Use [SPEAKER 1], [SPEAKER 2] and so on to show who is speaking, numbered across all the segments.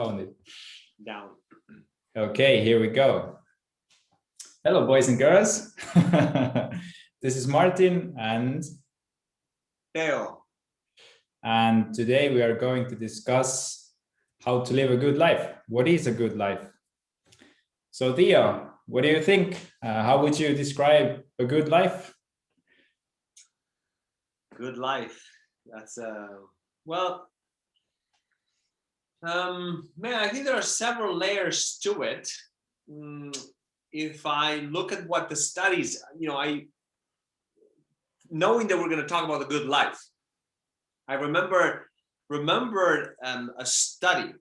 [SPEAKER 1] found it.
[SPEAKER 2] Down.
[SPEAKER 1] Okay, here we go. Hello, boys and girls. This is Martin and
[SPEAKER 2] Theo.
[SPEAKER 1] And today we are going to discuss how to live a good life. What is a good life? So Theo, what do you think? How would you describe a good life?
[SPEAKER 2] Good life. That's man, I think there are several layers to it. If I look at what the studies, knowing that we're going to talk about the good life, I remembered a study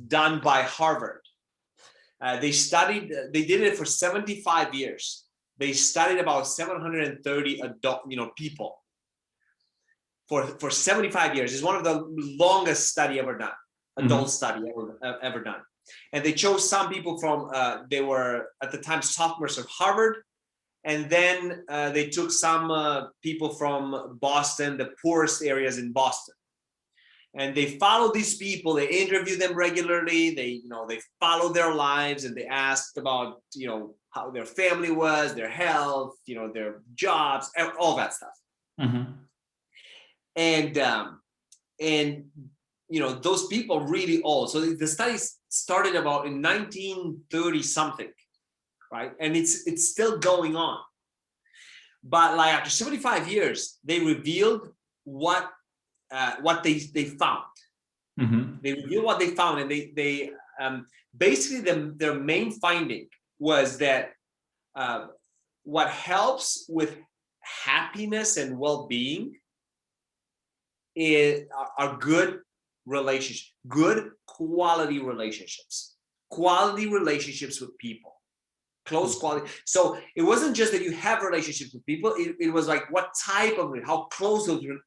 [SPEAKER 2] done by Harvard. They did it for 75 years. They studied about 730 adult, people for 75 years. It's one of the longest study ever done, adult study ever done. And they chose some people from, they were at the time sophomores of Harvard. And then they took some people from Boston, the poorest areas in Boston. And they followed these people, they interviewed them regularly, they followed their lives, and they asked about, how their family was, their health, their jobs, all that stuff. And those people really old. So the study started about in 1930 something, right? And it's still going on. But like after 75 years, they revealed what they found. They revealed what they found, and they basically their main finding was that what helps with happiness and well-being are good relationships, good quality relationships with people, close quality. So it wasn't just that you have relationships with people, it was like what type of, how close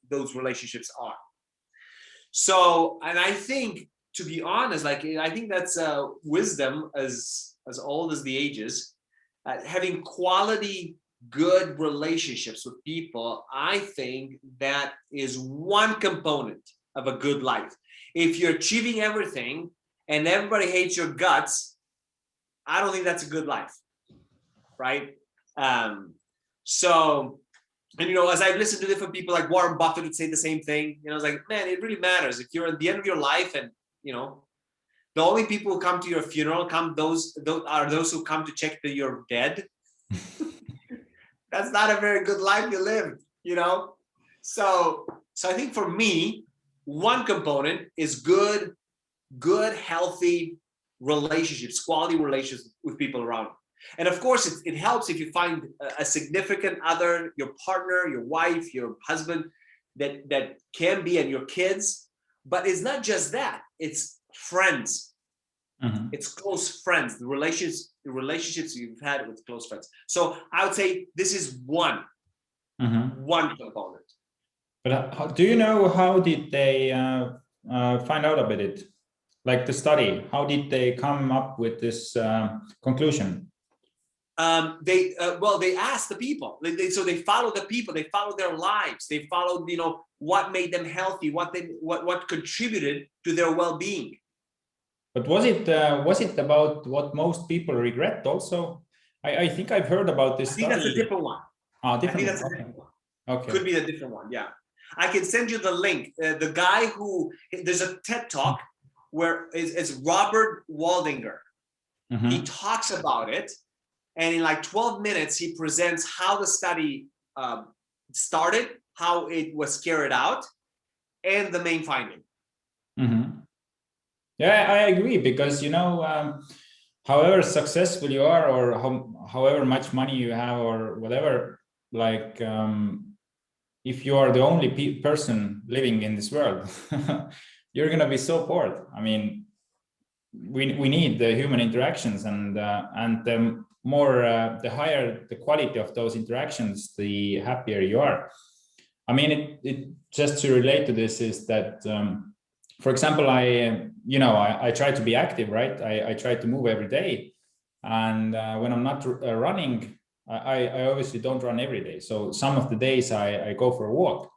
[SPEAKER 2] those relationships are. So, and I think, to be honest, I think that's wisdom as old as the ages, having quality good relationships with people. I think that is one component of a good life. If you're achieving everything and everybody hates your guts, I don't think that's a good life, right? So, and as I've listened to different people, like Warren Buffett would say the same thing. I was like, man, it really matters if you're at the end of your life, and the only people who come to your funeral are those who come to check that you're dead. That's not a very good life you lived, So I think for me, one component is good, healthy relationships, quality relationships with people around you. And of course, it helps if you find a significant other, your partner, your wife, your husband, that can be, and your kids. But it's not just that; it's friends. It's close friends. The relationships you've had with close friends. So I would say this is one component.
[SPEAKER 1] But do you know how did they find out about it? Like the study, how did they come up with this conclusion?
[SPEAKER 2] They asked the people. So they followed the people. They followed their lives. They followed, what made them healthy, what contributed to their well-being.
[SPEAKER 1] But was it about what most people regret also? I think I've heard about this study.
[SPEAKER 2] I think that's a different one.
[SPEAKER 1] I think
[SPEAKER 2] that's a different one.
[SPEAKER 1] Okay.
[SPEAKER 2] Could be a different one, yeah. I can send you the link. The guy there's a TED Talk where it's Robert Waldinger. He talks about it, and in like 12 minutes, he presents how the study started, how it was carried out, and the main finding.
[SPEAKER 1] Yeah, I agree, because however successful you are, or however much money you have, or whatever, like if you are the only person living in this world, you're gonna be so bored. I mean, we need the human interactions, and the more the higher the quality of those interactions, the happier you are. I mean, it just to relate to this is that. For example, I try to be active, right? I try to move every day, and when I'm not running, I obviously don't run every day. So some of the days I go for a walk,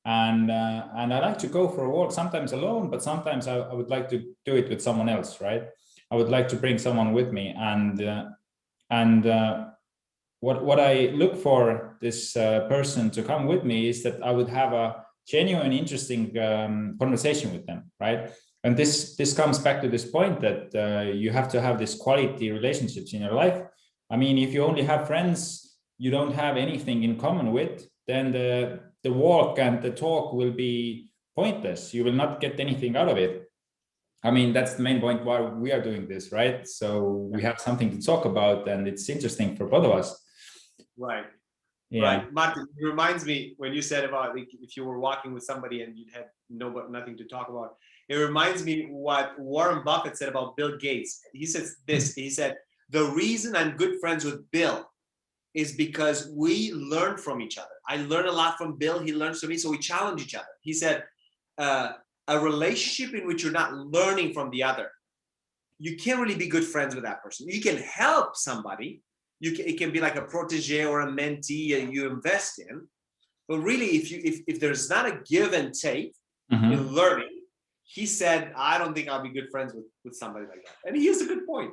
[SPEAKER 1] and I like to go for a walk, sometimes alone, but sometimes I would like to do it with someone else, right? I would like to bring someone with me, and what I look for this person to come with me is that I would have a genuine, interesting conversation with them, right? And this comes back to this point that you have to have this quality relationships in your life. I mean, if you only have friends you don't have anything in common with, then the walk and the talk will be pointless. You will not get anything out of it. I mean, that's the main point why we are doing this, right? So we have something to talk about, and it's interesting for both of us.
[SPEAKER 2] Right.
[SPEAKER 1] Yeah.
[SPEAKER 2] Right. Martin, it reminds me when you said about if you were walking with somebody and you had nothing to talk about, it reminds me what Warren Buffett said about Bill Gates. He says this, he said, the reason I'm good friends with Bill is because we learn from each other. I learn a lot from Bill. He learns from me. So we challenge each other. He said, a relationship in which you're not learning from the other, you can't really be good friends with that person. You can help somebody. It can be like a protege or a mentee you invest in. But really, if there's not a give and take in learning, he said, I don't think I'll be good friends with somebody like that. And he has a good point.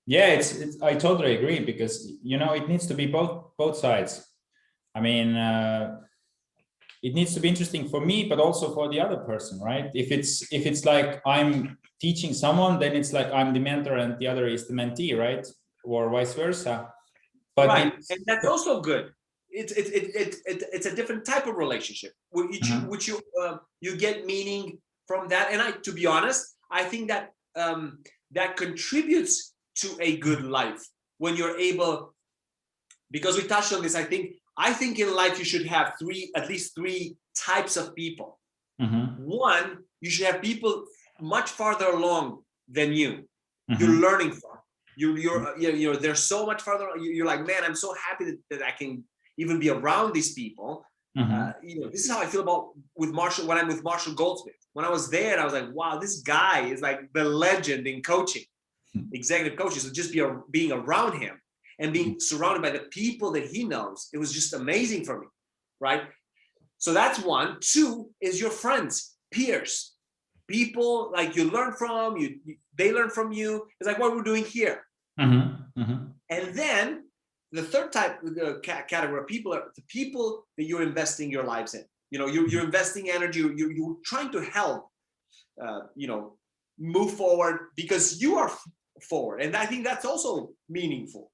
[SPEAKER 1] Yeah, it's I totally agree, because it needs to be both sides. I mean, it needs to be interesting for me, but also for the other person, right? If it's like I'm teaching someone, then it's like I'm the mentor and the other is the mentee, right? Or vice versa. But
[SPEAKER 2] right, and that's also good. It's a different type of relationship, which you get meaning from that. And to be honest, I think that that contributes to a good life when you're able, because we touched on this. I think in life you should have at least three types of people. One, you should have people much farther along than you. You're learning from. They're so much farther. You're like, man, I'm so happy that I can even be around these people. This is how I feel when I'm with Marshall Goldsmith. When I was there, I was like, wow, this guy is like the legend in coaching, executive coaching. So just being around him and being surrounded by the people that he knows, it was just amazing for me, right? So that's one. Two is your friends, peers, people like you learn from, they learn from you. It's like what we're doing here. And then the third type, the category of people are the people that you're investing your lives in. You're investing energy. You're trying to help, move forward because you are forward. And I think that's also meaningful.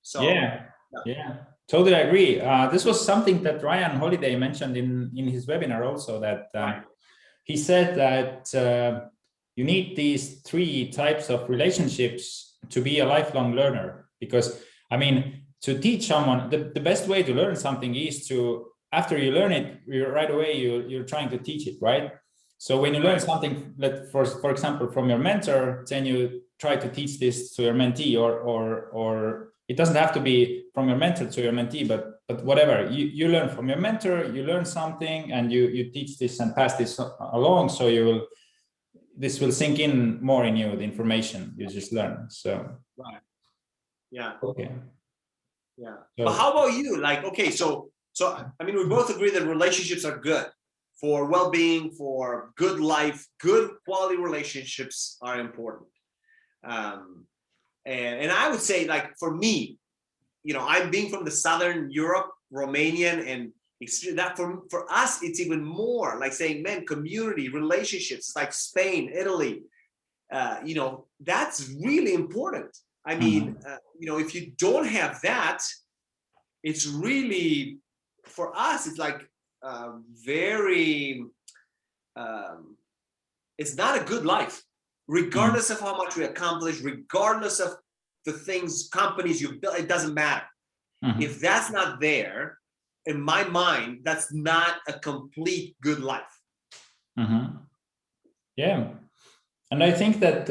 [SPEAKER 2] So
[SPEAKER 1] yeah, totally agree. This was something that Ryan Holiday mentioned in his webinar also, that he said that you need these three types of relationships to be a lifelong learner. Because, I mean, to teach someone, the best way to learn something is to, after you learn it, right away, you're trying to teach it, right? So when you learn something, for example, from your mentor, then you try to teach this to your mentee, or it doesn't have to be from your mentor to your mentee, but whatever. You learn from your mentor, you learn something, and you teach this and pass this along. So this will sink in more in you, the information you just learned. So
[SPEAKER 2] okay. But how about you? Like, okay, so I mean, we both agree that relationships are good for well-being, for good life. Good quality relationships are important. And I would say, like, for me, I'm being from the Southern Europe, Romanian, and that for us, it's even more like saying, man, community, relationships, like Spain, Italy, that's really important. I mean, if you don't have that, it's really, for us, it's like very, it's not a good life, regardless of how much we accomplish, regardless of the things, companies you've built, it doesn't matter. If that's not there, in my mind, that's not a complete good life.
[SPEAKER 1] Yeah. And I think that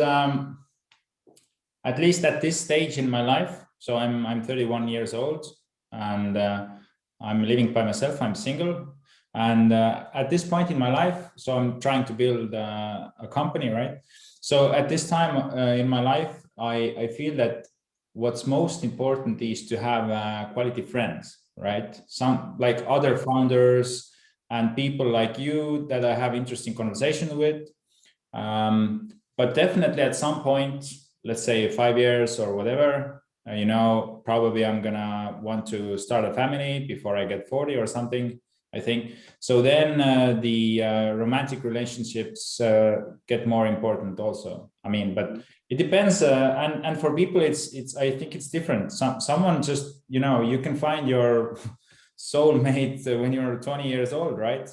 [SPEAKER 1] at least at this stage in my life, so I'm 31 years old, and I'm living by myself, I'm single. And at this point in my life, so I'm trying to build a company, right? So at this time in my life, I feel that what's most important is to have quality friends, right? Some like other founders, and people like you that I have interesting conversation with. But definitely at some point, let's say 5 years or whatever, you know, probably I'm gonna want to start a family before I get 40 or something, I think. So then the romantic relationships get more important also. I mean, but it depends. And for people, it's I think it's different. Someone just, you know, you can find your soulmate when you're 20 years old, right?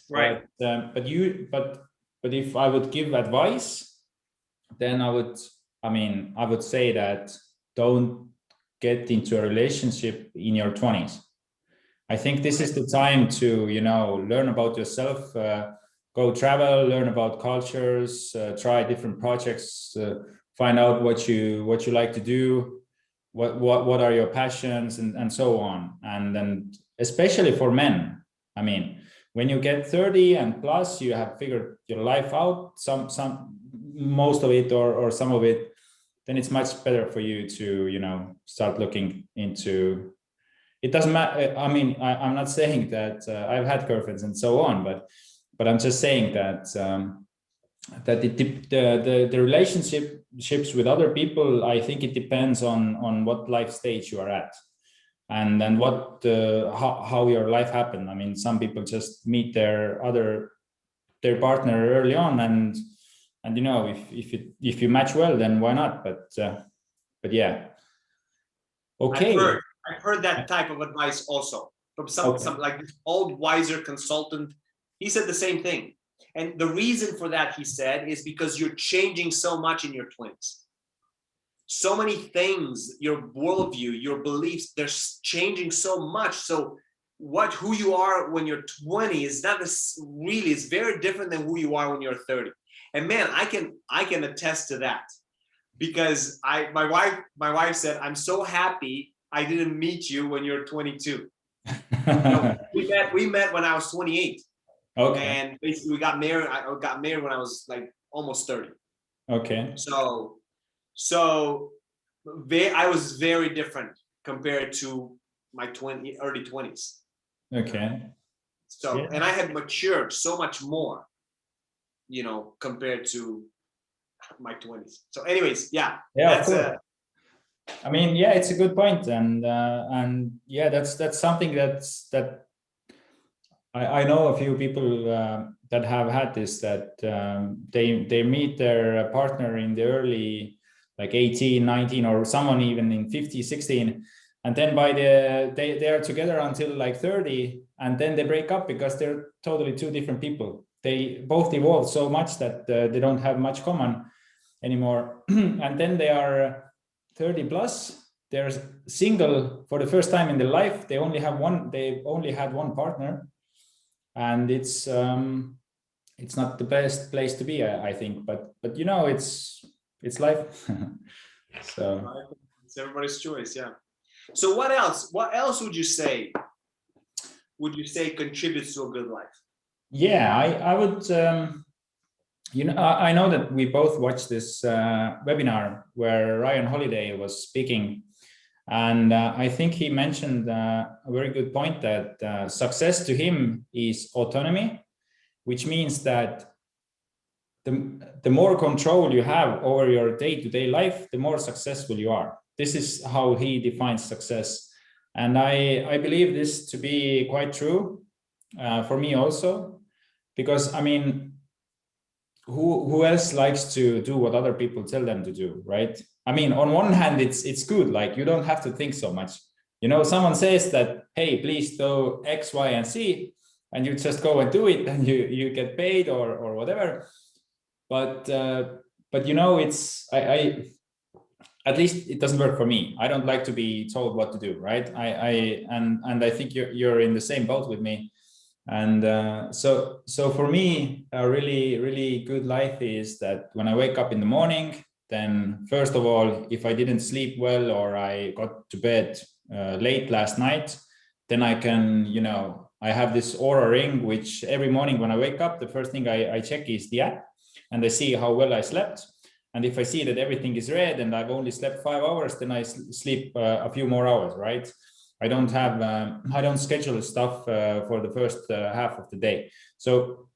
[SPEAKER 2] Right.
[SPEAKER 1] But if I would give advice, then I would say that don't get into a relationship in your 20s. I think this is the time to, you know, learn about yourself, go travel, learn about cultures, try different projects, find out what you like to do, what are your passions, and so on. And then especially for men, I mean, when you get 30 and plus, you have figured your life out, most of it or some of it, then it's much better for you to, you know, start looking into. It doesn't matter. I mean, I'm not saying that I've had girlfriends and so on, but I'm just saying that that the relationships with other people, I think it depends on what life stage you are at, and then what how your life happened. I mean, some people just meet their partner early on, and you know, if you match well, then why not? But yeah, okay.
[SPEAKER 2] I've heard that type of advice also from
[SPEAKER 1] Okay.
[SPEAKER 2] some like this old wiser consultant. He said the same thing. And the reason for that, he said, is because you're changing so much in your 20s. So many things, your worldview, your beliefs, they're changing so much. So who you are when you're 20 is not really, it's very different than who you are when you're 30. And man, I can attest to that, because my wife said, I'm so happy I didn't meet you when you're 22. No, we met when I was 28.
[SPEAKER 1] Okay.
[SPEAKER 2] And basically we got married. I got married when I was like almost 30.
[SPEAKER 1] Okay.
[SPEAKER 2] So I was very different compared to my early 20s.
[SPEAKER 1] Okay.
[SPEAKER 2] So,
[SPEAKER 1] yeah.
[SPEAKER 2] And I had matured so much more, you know, compared to my 20s. So anyways, yeah.
[SPEAKER 1] That's I mean, yeah, it's a good point, and yeah, that's something that I know a few people that have had this, that they meet their partner in the early, like 18, 19, or someone even in 50, 16, and then by they are together until like 30, and then they break up because they're totally two different people. They both evolved so much that they don't have much common anymore. And then they are 30 plus, they're single for the first time in their life. They only had one partner, and it's not the best place to be, I think, but you know, it's life. So
[SPEAKER 2] it's everybody's choice. Yeah. So what else would you say contributes to a good life?
[SPEAKER 1] Yeah, I would you know, I know that we both watched this webinar where Ryan Holiday was speaking, and I think he mentioned a very good point, that success to him is autonomy, which means that the more control you have over your day-to-day life, the more successful you are. This is how he defines success. And I believe this to be quite true for me also, because I mean, who else likes to do what other people tell them to do, right? I mean, on one hand, it's good, like you don't have to think so much. You know, someone says that, hey, please do X, Y, and Z, and you just go and do it, and you get paid or whatever. But you know, it's I at least it doesn't work for me. I don't like to be told what to do, right? And I think you're in the same boat with me. And so for me, a really good life is that when I wake up in the morning, then first of all, if I didn't sleep well or I got to bed late last night, then I can, you know, I have this Aura ring, which every morning when I wake up, the first thing I check is the app, and I see how well I slept. And if I see that everything is red and I've only slept 5 hours, then I sleep a few more hours, right? I don't have, I don't schedule stuff for the first half of the day. So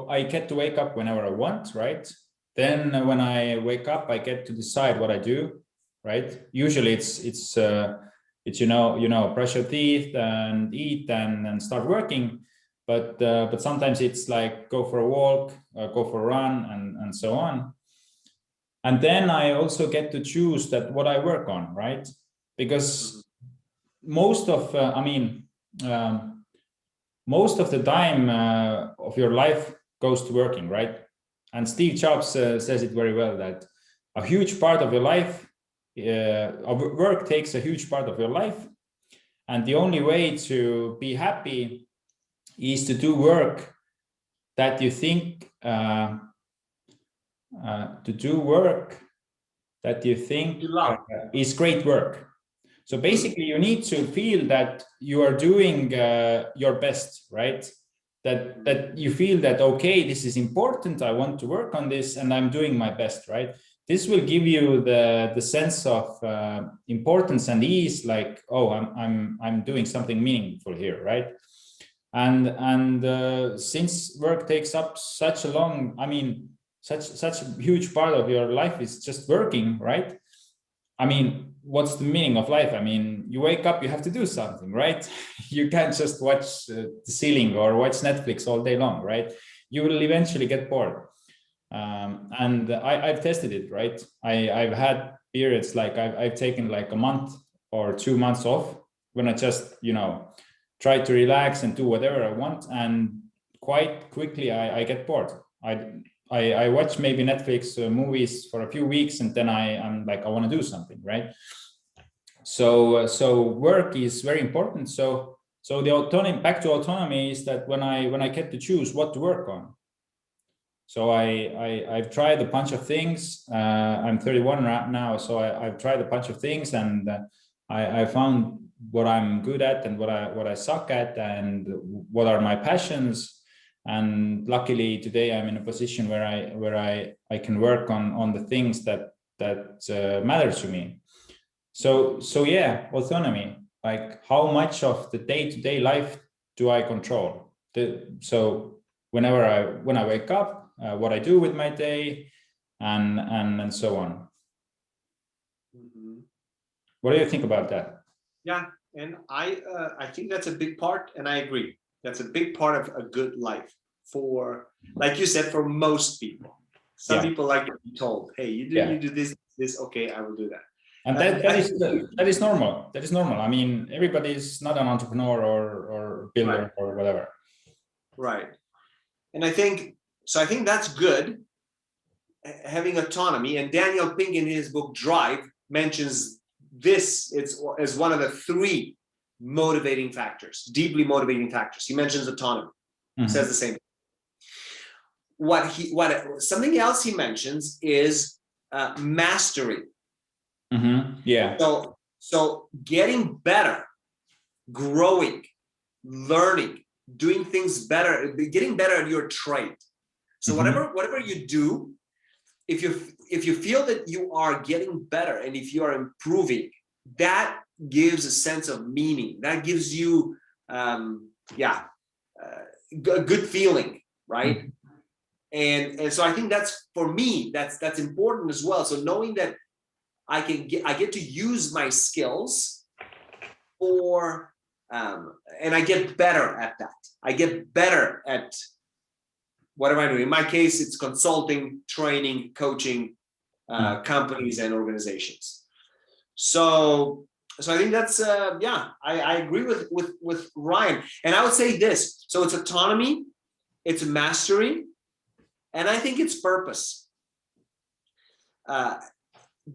[SPEAKER 1] I get to wake up whenever I want, right? Then when I wake up, I get to decide what I do, right? Usually it's brush your teeth and eat and start working. But sometimes it's like go for a walk, go for a run, and so on. And then I also get to choose that what I work on, right? Because most of most of the time of your life goes to working, right? And Steve Jobs says it very well, that a huge part of your life, work takes a huge part of your life. And the only way to be happy is to do work that you think, is great work. So basically, you need to feel that you are doing your best, right? That you feel that, okay, this is important, I want to work on this, and I'm doing my best, right? This will give you the sense of importance and ease, like, oh, I'm doing something meaningful here, right? And since work takes up such a long, such a huge part of your life is just working, right? What's the meaning of life? You wake up, you have to do something, right? You can't just watch the ceiling or watch Netflix all day long, right? You will eventually get bored. And I've tested it, right? I've had periods like I've taken like a month or 2 months off when I just, try to relax and do whatever I want. And quite quickly, I get bored. I watch maybe Netflix movies for a few weeks, and then I'm like, I want to do something, right? So work is very important. So the autonomy, back to autonomy, is that when I get to choose what to work on. So I've tried a bunch of things. I'm 31 right now, so I've tried a bunch of things, and I found what I'm good at and what I suck at, and what are my passions. And luckily today I'm in a position where I can work on the things that matter to me. So yeah, autonomy, like how much of the day-to-day life do I control? So when I wake up, what I do with my day, and so on. What do you think about that?
[SPEAKER 2] Yeah, and I think that's a big part, and I agree. That's a big part of a good life for, like you said, for most people. Some people like to be told, "Hey, you do this. Okay, I will do that."
[SPEAKER 1] And that is normal. That is normal. Everybody is not an entrepreneur or builder, right, or whatever.
[SPEAKER 2] Right. And I think that's good, having autonomy. And Daniel Pink in his book Drive mentions this as one of the 3 motivating factors, deeply motivating factors. He mentions autonomy. Says the same thing. Something else he mentions is mastery.
[SPEAKER 1] Yeah.
[SPEAKER 2] So getting better, growing, learning, doing things better, getting better at your trade. So whatever you do, if you feel that you are getting better and if you are improving, that gives a sense of meaning. That gives you a good feeling, right? And so I think that's, for me, that's important as well. So knowing that I get to use my skills for and I get better at that. I get better at whatever I do. In my case, it's consulting, training, coaching companies and organizations. So I think that's I agree with Ryan. And I would say this. So it's autonomy, it's mastery, and I think it's purpose.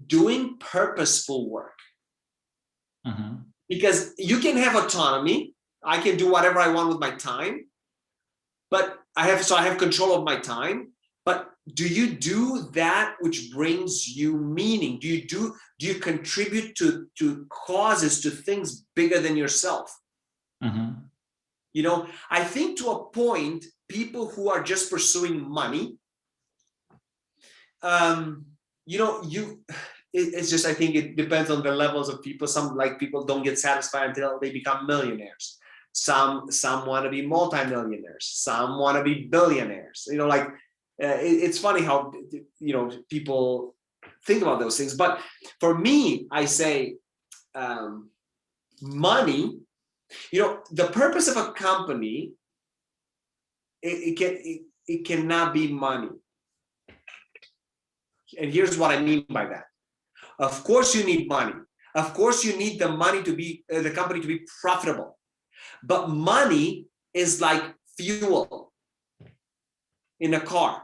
[SPEAKER 2] Doing purposeful work. Because you can have autonomy. I can do whatever I want with my time, but I have control of my time. But do you do that which brings you meaning? Do you contribute to causes, to things bigger than yourself? I think to a point, people who are just pursuing money, it's just, I think it depends on the levels of people. Some like people don't get satisfied until they become millionaires. Some want to be multimillionaires. Some want to be billionaires. You know, like it's funny how, you know, people think about those things. But for me, I say money, you know, the purpose of a company, it cannot be money. And here's what I mean by that. Of course you need money. Of course you need the money to be, the company to be profitable. But money is like fuel in a car.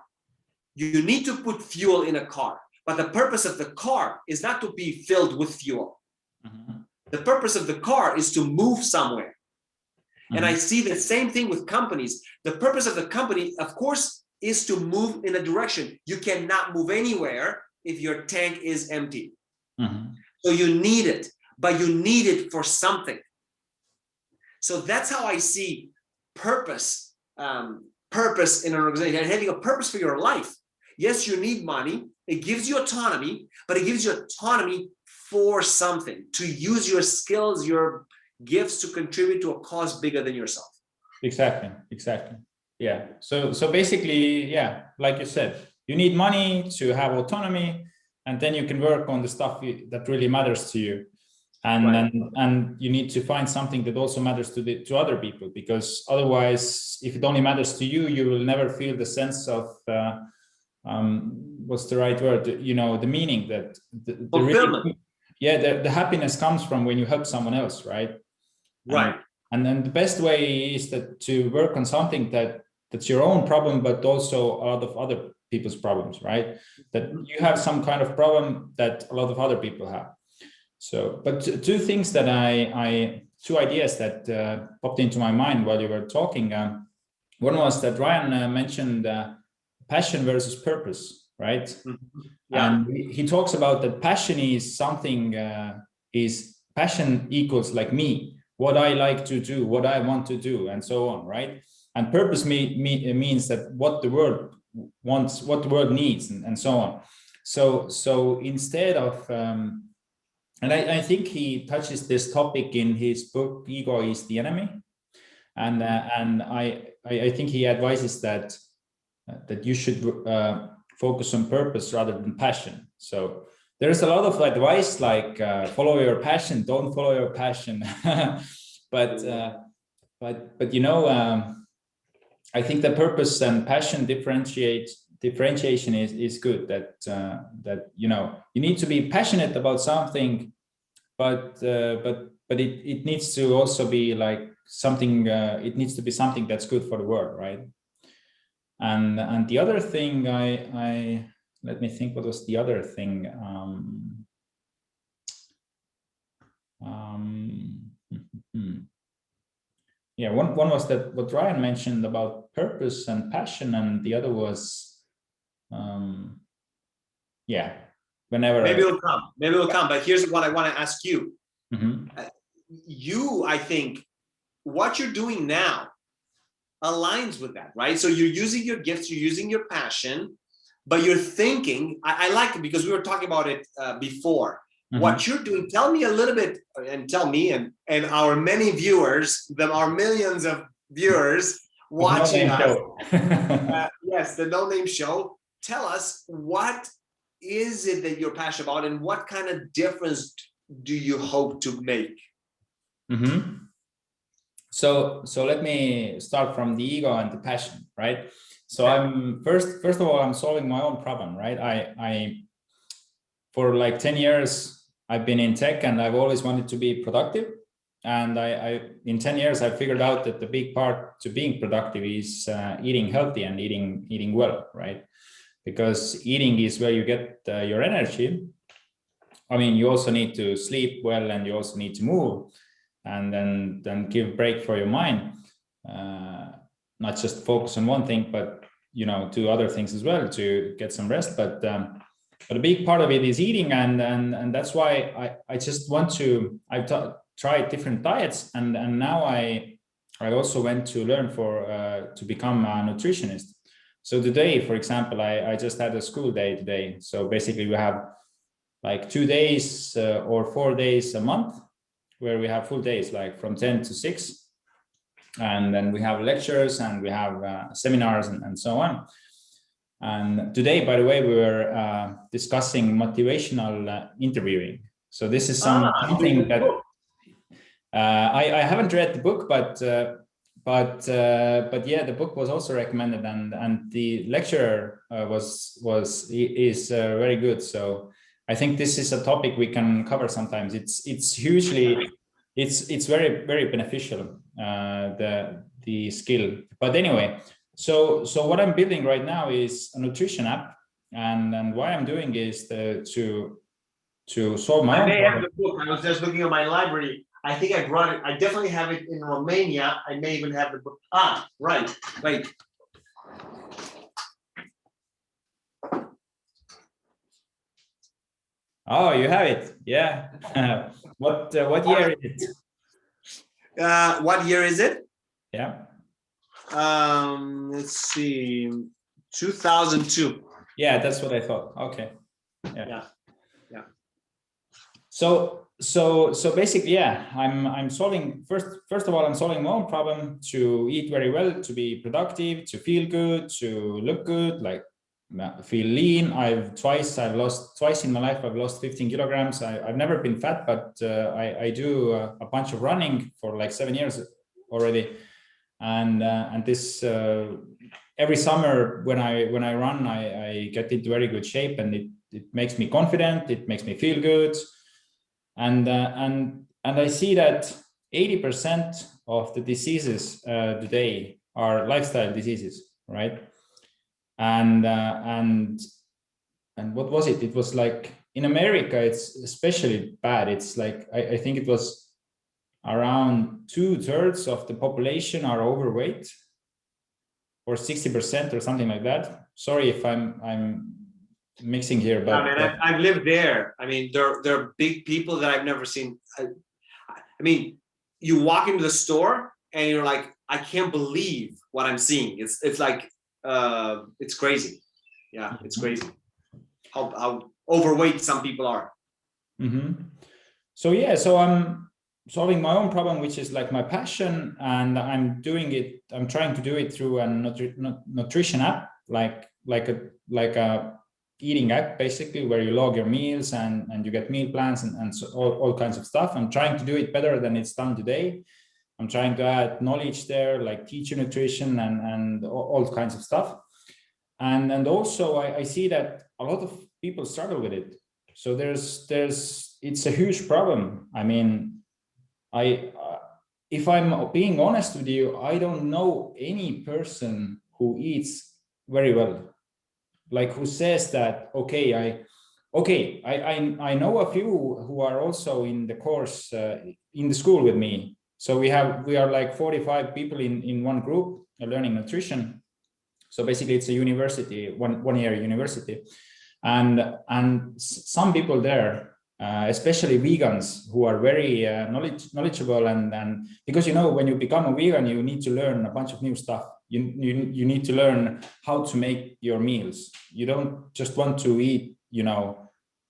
[SPEAKER 2] You need to put fuel in a car. But the purpose of the car is not to be filled with fuel. Mm-hmm. The purpose of the car is to move somewhere. Mm-hmm. And I see the same thing with companies. The purpose of the company, of course, is to move in a direction. You cannot move anywhere if your tank is empty. Mm-hmm. So you need it, but you need it for something. So that's how I see purpose, purpose in an organization, and having a purpose for your life. Yes, you need money. It gives you autonomy, but it gives you autonomy for something, to use your skills, your gifts to contribute to a cause bigger than yourself.
[SPEAKER 1] Exactly. Yeah. So basically, yeah, like you said, you need money to have autonomy, and then you can work on the stuff that really matters to you. And, right. and you need to find something that also matters to other people, because otherwise, if it only matters to you, you will never feel the sense of what's the right word? You know, the meaning that the
[SPEAKER 2] fulfillment.
[SPEAKER 1] The happiness comes from when you help someone else, right?
[SPEAKER 2] Right.
[SPEAKER 1] And then the best way is that to work on something that's your own problem, but also a lot of other people's problems, right? That you have some kind of problem that a lot of other people have. So, but two things that two ideas that popped into my mind while you were talking. One was that Ryan mentioned passion versus purpose, right? Mm-hmm. Yeah. And he talks about that passion is something, passion equals like me, what I like to do, what I want to do, and so on, right? And purpose means that what the world wants, what the world needs, and so on. So instead of and I think he touches this topic in his book, Ego is the Enemy. And I think he advises that you should focus on purpose rather than passion. So there's a lot of advice like follow your passion, don't follow your passion. but you know, I think the purpose and passion differentiation is good. That you know, you need to be passionate about something, but it needs to also be like something. It needs to be something that's good for the world, right? And the other thing, I let me think. What was the other thing? Yeah, one was that what Ryan mentioned about purpose and passion, and the other was, yeah, whenever.
[SPEAKER 2] Maybe it'll come. But here's what I want to ask you. Mm-hmm. I think, what you're doing now aligns with that, right? So you're using your gifts, you're using your passion, but you're thinking. I like it because we were talking about it before. Mm-hmm. What you're doing, tell me a little bit, and tell me and our many viewers, our millions of viewers watching us. Yes, the No Name Show. Tell us, what is it that you're passionate about, and what kind of difference do you hope to make?
[SPEAKER 1] Mm-hmm. So let me start from the ego and the passion, right? So okay. I'm first of all, I'm solving my own problem, right? I for like 10 years, I've been in tech, and I've always wanted to be productive. And I in 10 years, I figured out that the big part to being productive is eating healthy and eating well, right? Because eating is where you get your energy. I mean, you also need to sleep well, and you also need to move, and then give break for your mind. Not just focus on one thing, but you know, do other things as well to get some rest. But a big part of it is eating, and that's why I just want to. I've tried different diets, and now I also went to learn to become a nutritionist. So today, for example, I just had a school day today. So basically, we have like 2 days or 4 days a month, where we have full days, like from 10 to 6. And then we have lectures and we have seminars and so on. And today, by the way, we were discussing motivational interviewing. So this is something that I haven't read the book, but yeah, the book was also recommended, and the lecturer is very good. So I think this is a topic we can cover sometimes. It's hugely, it's very, very beneficial, the skill. But anyway, so what I'm building right now is a nutrition app, and what I'm doing is to solve my own
[SPEAKER 2] I may have
[SPEAKER 1] problem.
[SPEAKER 2] the book. I was just looking at my library. I think I brought it. I definitely have it in Romania. I may even have the book. Ah, right. Wait.
[SPEAKER 1] Oh, you have it. Yeah. What year is it?
[SPEAKER 2] What year is it?
[SPEAKER 1] Yeah.
[SPEAKER 2] Let's see. 2002.
[SPEAKER 1] Yeah, that's what I thought. Okay.
[SPEAKER 2] Yeah.
[SPEAKER 1] So basically, yeah, I'm solving first of all, I'm solving my own problem to eat very well, to be productive, to feel good, to look good, like feel lean. I've lost twice in my life. I've lost 15 kilograms. I've never been fat, but I do a bunch of running for like 7 years already, and this every summer when I run, I get into very good shape, and it makes me confident. It makes me feel good. And I see that 80% of the diseases today are lifestyle diseases, right? And what was it? It was like in America, it's especially bad. It's like I think it was around 2/3 of the population are overweight, or 60% or something like that. Sorry if I'm mixing here, but
[SPEAKER 2] I mean, I've lived there. I mean, they're big people that I've never seen. I mean, you walk into the store and you're like, I can't believe what I'm seeing. It's like it's crazy. Yeah, it's crazy how overweight some people are.
[SPEAKER 1] Mm-hmm. So yeah, so I'm solving my own problem, which is like my passion, and I'm trying to do it through a nutrition app, like a eating app, basically, where you log your meals and you get meal plans and so all kinds of stuff. I'm trying to do it better than it's done today. I'm trying to add knowledge there, like teacher nutrition and all kinds of stuff. And also I see that a lot of people struggle with it. So it's a huge problem. I mean, if I'm being honest with you, I don't know any person who eats very well, like who says that, okay, I know a few who are also in the course in the school with me. So we are like 45 people in one group learning nutrition. So basically it's a university, one year university, and some people there, especially vegans, who are very knowledgeable, and because when you become a vegan, you need to learn a bunch of new stuff. You need to learn how to make your meals. You don't just want to eat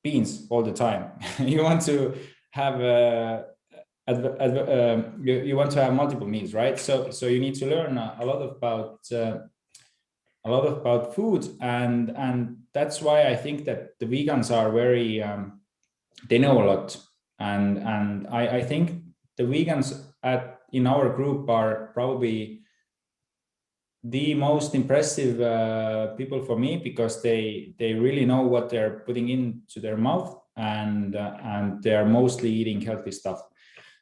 [SPEAKER 1] beans all the time. You want to have you want to have multiple meals, right? So you need to learn a lot about food, and that's why I think that the vegans are very they know a lot, and I think the vegans in our group are probably the most impressive people for me, because they really know what they're putting into their mouth, and they're mostly eating healthy stuff.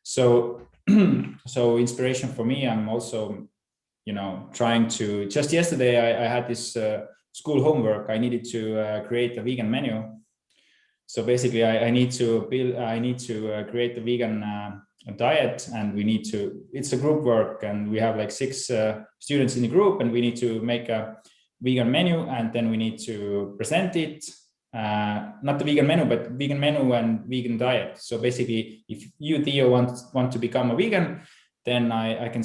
[SPEAKER 1] So so inspiration for me. I'm also trying to, just yesterday I had this school homework. I needed to create a vegan menu. So basically I need to create a vegan diet, and it's a group work, and we have like 6 students in the group, and we need to make a vegan menu, and then we need to present it, not the vegan menu, but vegan menu and vegan diet. So basically, if you, Theo, want to become a vegan, then I can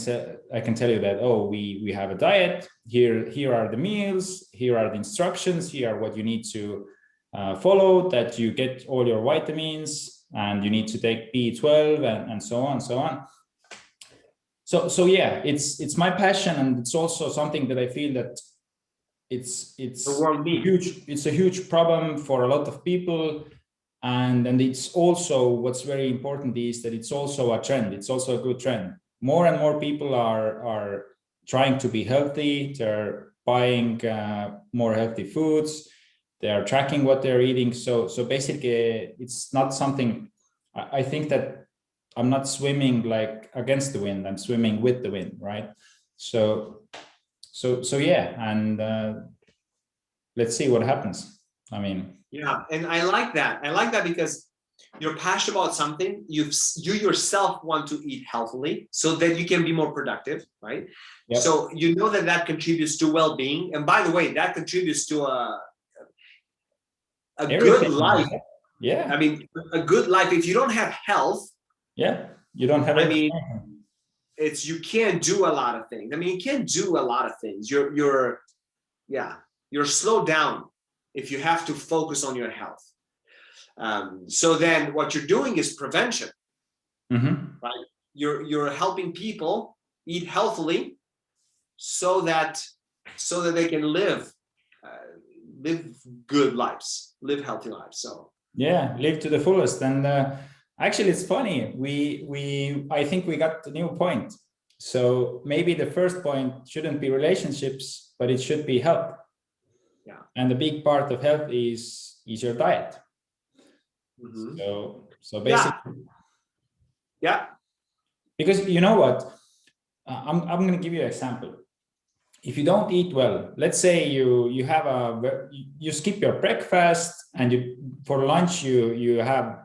[SPEAKER 1] tell you that, oh, we have a diet, here are the meals, here are the instructions, here are what you need to followed, that you get all your vitamins, and you need to take B12 and so on, so on. So yeah, it's my passion, and it's also something that I feel that it's a huge problem for a lot of people. And it's also, what's very important is that it's also a trend. It's also a good trend. More and more people are trying to be healthy. They're buying more healthy foods. They are tracking what they're eating. So basically, it's not something. I think that I'm not swimming like against the wind. I'm swimming with the wind, right? So yeah, and let's see what happens. I mean.
[SPEAKER 2] Yeah, and I like that. I like that because you're passionate about something. You yourself want to eat healthily so that you can be more productive, right? Yep. So you know that contributes to well-being. And by the way, that contributes to a good life.
[SPEAKER 1] Yeah.
[SPEAKER 2] I mean, a good life. If you don't have health,
[SPEAKER 1] yeah, you don't have.
[SPEAKER 2] I mean, you can't do a lot of things. I mean, you can't do a lot of things. You're slowed down if you have to focus on your health. So then what you're doing is prevention, right? You're helping people eat healthily so that they can live good lives, live healthy lives. So
[SPEAKER 1] yeah, live to the fullest. And actually, it's funny. I think we got the new point. So maybe the first point shouldn't be relationships, but it should be health.
[SPEAKER 2] Yeah.
[SPEAKER 1] And the big part of health is your diet. So basically,
[SPEAKER 2] yeah.
[SPEAKER 1] Because you know what, I'm going to give you an example. If you don't eat well, let's say you skip your breakfast, and for lunch you have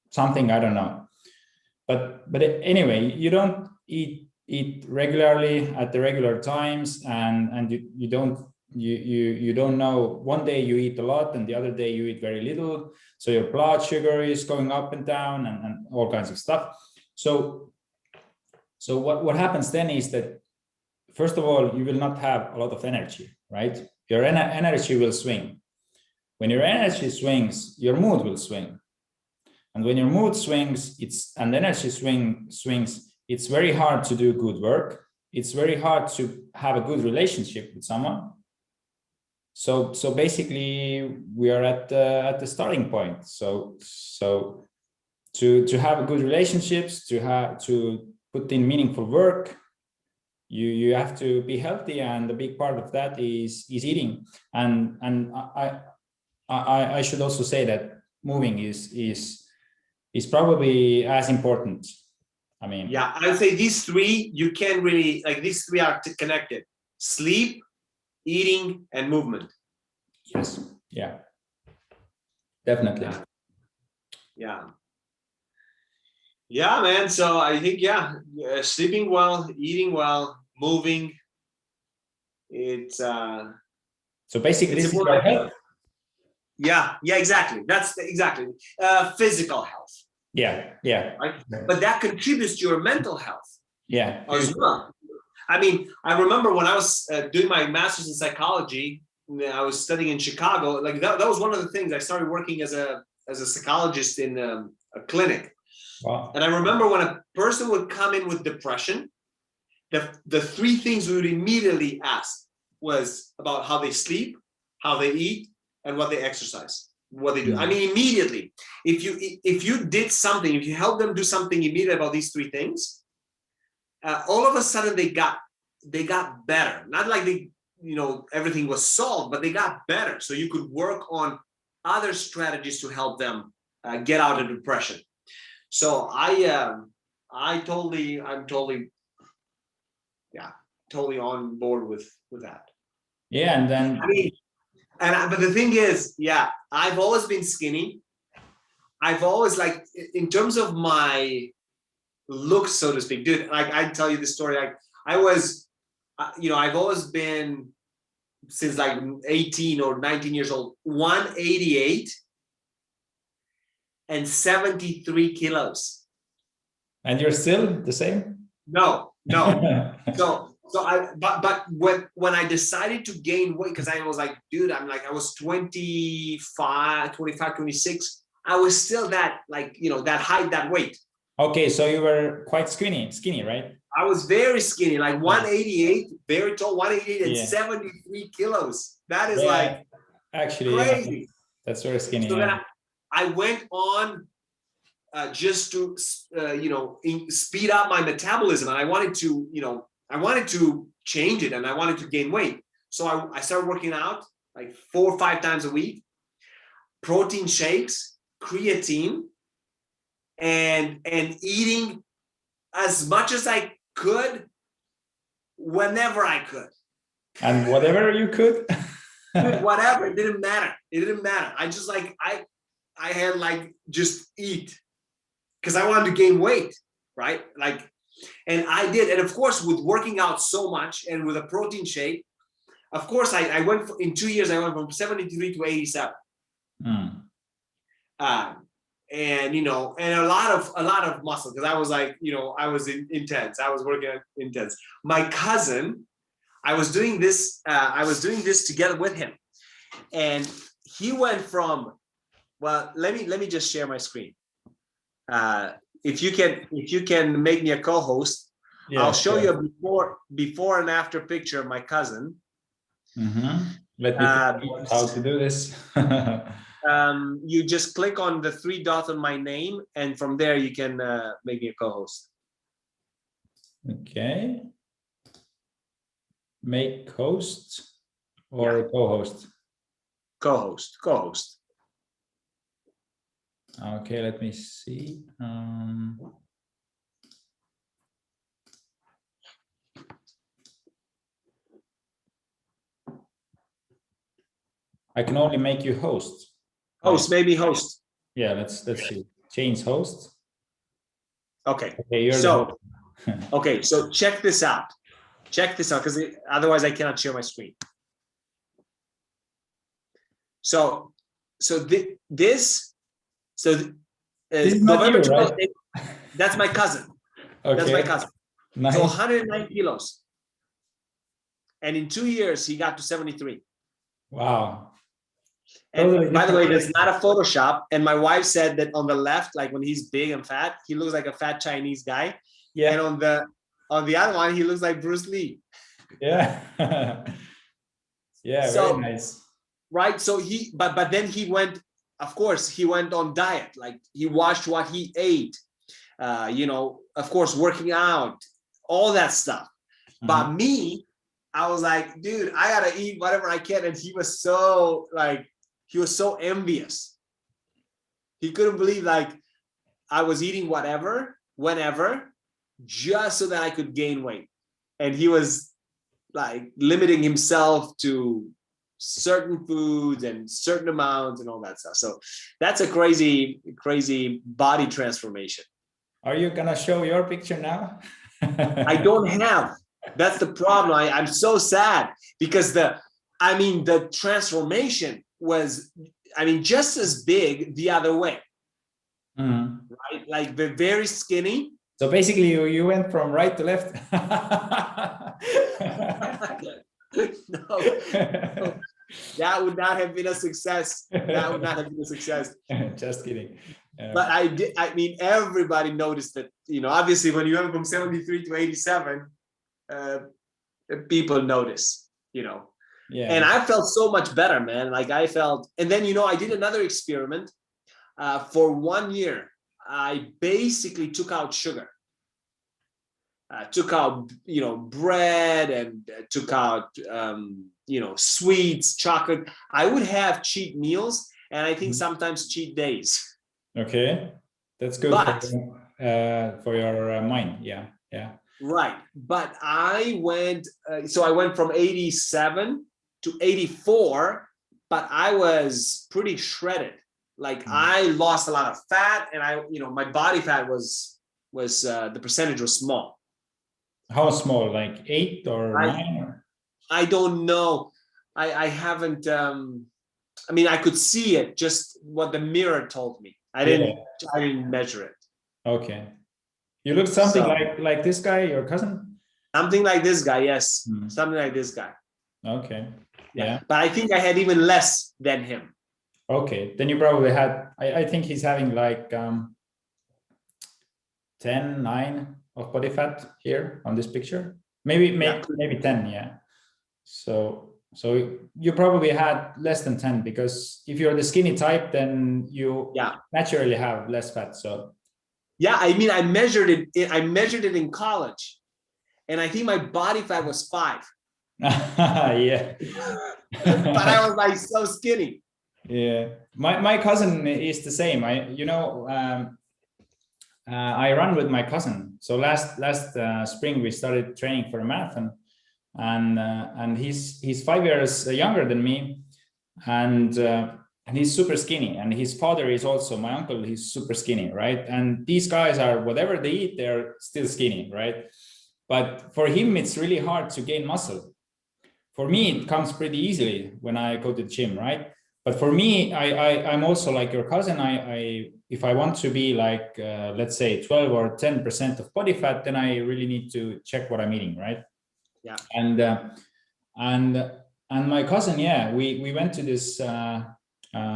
[SPEAKER 1] something, I don't know, but anyway, you don't eat regularly at the regular times, and you don't know, one day you eat a lot and the other day you eat very little, so your blood sugar is going up and down and all kinds of stuff. So what happens then is that, first of all, you will not have a lot of energy, right? Your energy will swing. When your energy swings, your mood will swing. And when your mood swings, and energy swings, it's very hard to do good work. It's very hard to have a good relationship with someone. So basically, we are at the starting point. So to have good relationships, to put in meaningful work, you have to be healthy, and a big part of that is eating. And I should also say that moving is probably as important. I mean,
[SPEAKER 2] yeah, I would say these three, you can't really, like, these three are connected: sleep, eating, and movement.
[SPEAKER 1] Yes. Yeah. Definitely.
[SPEAKER 2] Yeah, man. So I think, sleeping well, eating well, moving. It's
[SPEAKER 1] so basically
[SPEAKER 2] it's
[SPEAKER 1] this is your health.
[SPEAKER 2] Yeah, exactly. That's exactly physical health.
[SPEAKER 1] Yeah.
[SPEAKER 2] Right? But that contributes to your mental health.
[SPEAKER 1] Yeah.
[SPEAKER 2] As well. I mean, I remember when I was doing my master's in psychology, I was studying in Chicago. Like that was one of the things. I started working as a psychologist in a clinic.
[SPEAKER 1] Wow.
[SPEAKER 2] And I remember when a person would come in with depression, the three things we would immediately ask was about how they sleep, how they eat, and what they exercise, what they do. I mean, immediately, if you did something, if you helped them do something immediately about these three things, all of a sudden they got better. Not like everything was solved, but they got better. So you could work on other strategies to help them get out of depression. So I'm totally on board with that.
[SPEAKER 1] Yeah, and then
[SPEAKER 2] I mean, but the thing is, I've always been skinny. I've always, like, in terms of my look, so to speak, dude. Like, I tell you the story. Like, I was, I've always been, since like 18 or 19 years old, 188 and 73 kilos.
[SPEAKER 1] And you're still the same?
[SPEAKER 2] No. but when I decided to gain weight, because I was like, dude, I was 25, 26. I was still that, like, that height, that weight.
[SPEAKER 1] Okay, so you were quite skinny, right?
[SPEAKER 2] I was very skinny, like 188, very tall, 188 and
[SPEAKER 1] Yeah.
[SPEAKER 2] 73 kilos. That is
[SPEAKER 1] Yeah, actually,
[SPEAKER 2] crazy.
[SPEAKER 1] yeah, that's very skinny.
[SPEAKER 2] So
[SPEAKER 1] yeah.
[SPEAKER 2] then I went on just to speed up my metabolism, and I wanted to change it, and I wanted to gain weight. So I started working out like 4 or 5 times a week, protein shakes, creatine, and eating as much as I could, whenever I could.
[SPEAKER 1] And whatever you could.
[SPEAKER 2] Dude, whatever, it didn't matter. I just I had like just eat, because I wanted to gain weight, right? And I did. And of course, with working out so much and with a protein shake, of course, I went in 2 years, I went from 73 to 87.
[SPEAKER 1] Mm.
[SPEAKER 2] And a lot of muscle, because I was I was intense. I was working intense. My cousin, I was doing this together with him, and he went from, well, let me just share my screen. If you can make me a co-host, yeah, I'll show you a before and after picture of my cousin.
[SPEAKER 1] Mm-hmm. Let me figure out how to do this.
[SPEAKER 2] You just click on the 3 dots on my name, and from there you can make me a co-host.
[SPEAKER 1] Okay. Make host or co-host?
[SPEAKER 2] Co-host.
[SPEAKER 1] Okay, let me see. I can only make you host.
[SPEAKER 2] Maybe host.
[SPEAKER 1] Yeah, let's see. Change host.
[SPEAKER 2] Okay.
[SPEAKER 1] Okay, you're
[SPEAKER 2] so okay, so check this out. Because otherwise I cannot share my screen. This is November
[SPEAKER 1] you, right?
[SPEAKER 2] That's my cousin.
[SPEAKER 1] Okay.
[SPEAKER 2] That's my cousin.
[SPEAKER 1] Nice.
[SPEAKER 2] So 109 kilos. And in 2 years, he got to 73.
[SPEAKER 1] Wow.
[SPEAKER 2] And totally by the way, that's not a Photoshop. And my wife said that on the left, like when he's big and fat, he looks like a fat Chinese guy. Yeah. And on the other one, he looks like Bruce Lee.
[SPEAKER 1] Yeah. Yeah, so, very nice.
[SPEAKER 2] Right. So but then he went, of course, he went on diet. Like he watched what he ate, of course, working out, all that stuff. Mm-hmm. But me, I was like, dude, I gotta eat whatever I can. And he was so envious. He couldn't believe I was eating whatever, whenever, just so that I could gain weight. And he was limiting himself to certain foods and certain amounts and all that stuff. So that's a crazy body transformation.
[SPEAKER 1] Are you gonna show your picture now?
[SPEAKER 2] I don't have. That's the problem. I'm so sad because the transformation was, just as big the other way. Mm-hmm. Right? Like the very skinny.
[SPEAKER 1] So basically you went from right to left.
[SPEAKER 2] No. That would not have been a success.
[SPEAKER 1] Just kidding.
[SPEAKER 2] But I did. Everybody noticed that. Obviously, when you went from 73 to 87, people notice. Yeah. And I felt so much better, man. And then I did another experiment. For 1 year, I basically took out sugar. Took out, bread, and took out, sweets, chocolate. I would have cheat meals, and I think sometimes cheat days.
[SPEAKER 1] Okay, that's good for your mind. Yeah.
[SPEAKER 2] Right, but I went. So I went from 87 to 84, but I was pretty shredded. I lost a lot of fat, and my body fat was the percentage was small.
[SPEAKER 1] How small? Like 8 or 9? Or?
[SPEAKER 2] I don't know. I haven't. I could see it. Just what the mirror told me. I didn't measure it.
[SPEAKER 1] Okay. You look something like this guy, your cousin.
[SPEAKER 2] Something like this guy, yes.
[SPEAKER 1] Hmm.
[SPEAKER 2] Something like this guy.
[SPEAKER 1] Okay. Yeah.
[SPEAKER 2] But I think I had even less than him.
[SPEAKER 1] Okay. Then you probably had, I think he's having like 10, 9 of body fat here on this picture. Maybe 10, yeah. So you probably had less than 10, because if you're the skinny type, then you naturally have less fat. So
[SPEAKER 2] yeah, I mean, I measured it in college, and I think my body fat was 5.
[SPEAKER 1] Yeah.
[SPEAKER 2] But I was like so skinny.
[SPEAKER 1] Yeah, my cousin is the same. I run with my cousin. So last spring we started training for a marathon, and he's 5 years younger than me, and he's super skinny. And his father is also my uncle. He's super skinny, right? And these guys are, whatever they eat, they're still skinny, right? But for him, it's really hard to gain muscle. For me, it comes pretty easily when I go to the gym, right? But for me, I'm also like your cousin. If I want to be like, let's say 12 or 10% of body fat, then I really need to check what I'm eating, right?
[SPEAKER 2] Yeah.
[SPEAKER 1] And my cousin, yeah, we went to this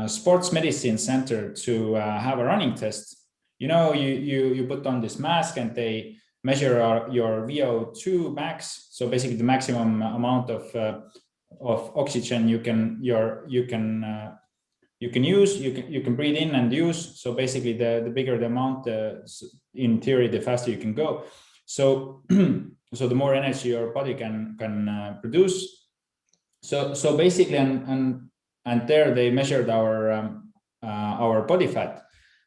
[SPEAKER 1] sports medicine center to have a running test. You know, you put on this mask and they measure your VO2 max. So basically the maximum amount of oxygen you can use, you can breathe in and use. So basically the bigger the amount, in theory, the faster you can go. So so the more energy your body can produce. So basically, and there they measured our body fat,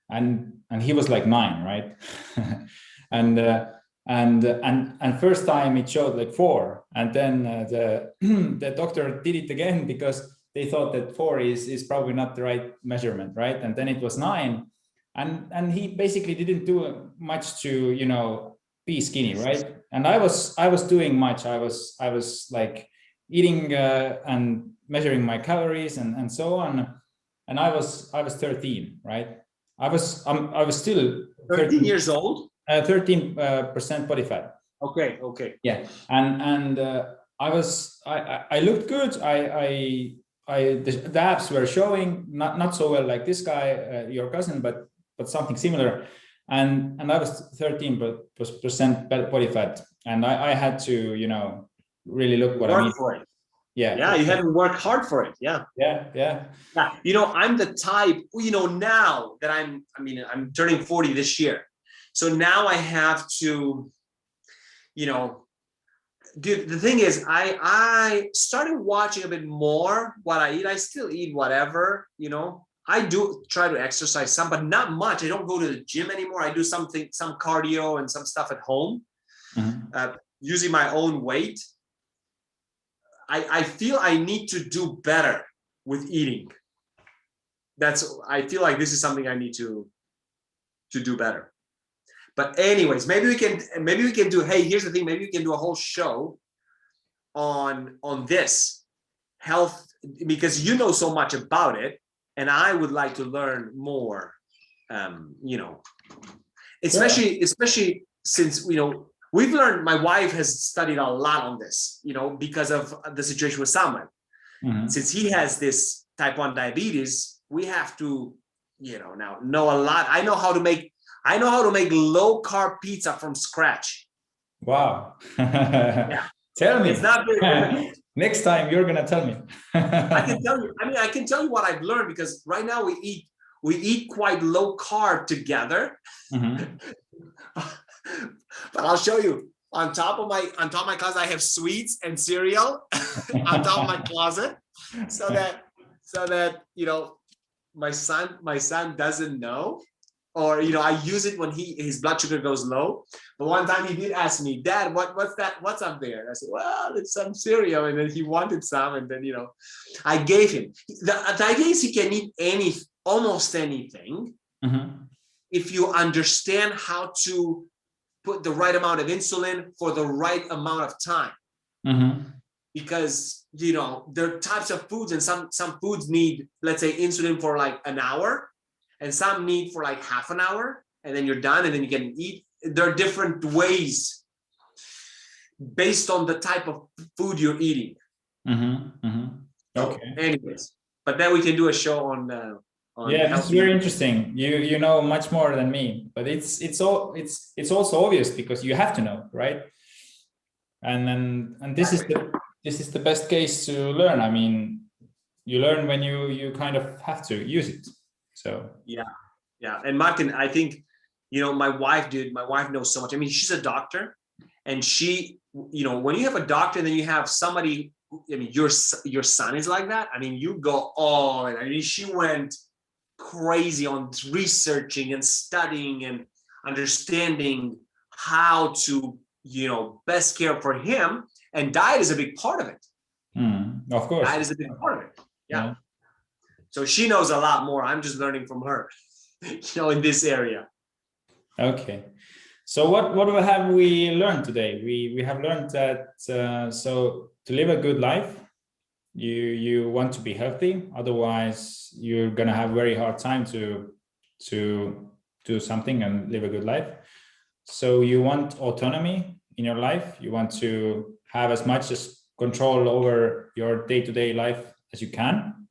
[SPEAKER 1] and he was like 9, right? and first time it showed like 4, and then the doctor did it again because they thought that 4 is probably not the right measurement, right? And then it was 9, and he basically didn't do much to, you know, be skinny, right? And I was doing much. I was like eating and measuring my calories and so on, and I was 13, right? I was still
[SPEAKER 2] 13 years old.
[SPEAKER 1] 13% body fat.
[SPEAKER 2] Okay.
[SPEAKER 1] Yeah, and I looked good. The abs were showing, not so well like this guy, your cousin, but something similar. And I was 13% body fat, and I had to, you know, really look what I mean
[SPEAKER 2] for it.
[SPEAKER 1] Yeah,
[SPEAKER 2] you had to work hard for it. Yeah. You know, I'm the type, you know, now that I'm turning 40 this year. So now I have to, you know, dude, the thing is, I started watching a bit more what I eat. I still eat whatever, you know. I do try to exercise some, but not much. I don't go to the gym anymore. I do some cardio and some stuff at home, using my own weight. I feel I need to do better with eating. I feel like this is something I need to do better. But anyways, maybe we can do, hey, here's the thing, maybe we can do a whole show on this health, because you know so much about it, and I would like to learn more, you know, especially since, you know, we've learned, my wife has studied a lot on this, you know, because of the situation with Samuel. Since he has this type 1 diabetes, we have to, you know, now know a lot. I know how to make low carb pizza from scratch.
[SPEAKER 1] Wow. Yeah. Tell me.
[SPEAKER 2] It's not very difficult.
[SPEAKER 1] Next time you're gonna tell me.
[SPEAKER 2] I can tell you. I mean, I can tell you what I've learned, because right now we eat quite low carb together. But I'll show you. On top of my closet, I have sweets and cereal on top of my closet, so that you know, my son doesn't know, or, you know, I use it when his blood sugar goes low. But one time he did ask me, Dad, what's that? What's up there? And I said, well, it's some cereal. And then he wanted some, and then, you know, I gave him. The idea is he can eat almost anything, if you understand how to put the right amount of insulin for the right amount of time. Because, you know, there are types of foods, and some foods need, let's say, insulin for like an hour, and some need for like half an hour, and then you're done, and then you can eat. There are different ways based on the type of food you're eating. So,
[SPEAKER 1] Okay.
[SPEAKER 2] anyways, but then we can do a show on
[SPEAKER 1] Yeah, this is
[SPEAKER 2] healthy.
[SPEAKER 1] very interesting. You know much more than me, but it's also obvious because you have to know, right? And this is the best case to learn. I mean, you learn when you kind of have to use it. So
[SPEAKER 2] Yeah. And Martin, I think, my wife knows so much. I mean, she's a doctor, and she, when you have a doctor and then you have somebody, I mean, your son is like that. I mean, you go all in. I mean, she went crazy on researching and studying and understanding how to, best care for him. And diet is a big part of it.
[SPEAKER 1] Of course.
[SPEAKER 2] Diet is a big part of it. Yeah.
[SPEAKER 1] Yeah.
[SPEAKER 2] So she knows a lot more. I'm just learning from her, in this area.
[SPEAKER 1] Okay. So what have we learned today? We have learned that so to live a good life, you want to be healthy. Otherwise, you're gonna have very hard time to do something and live a good life. So you want autonomy in your life. You want to have as much as control over your day-to-day life as you can.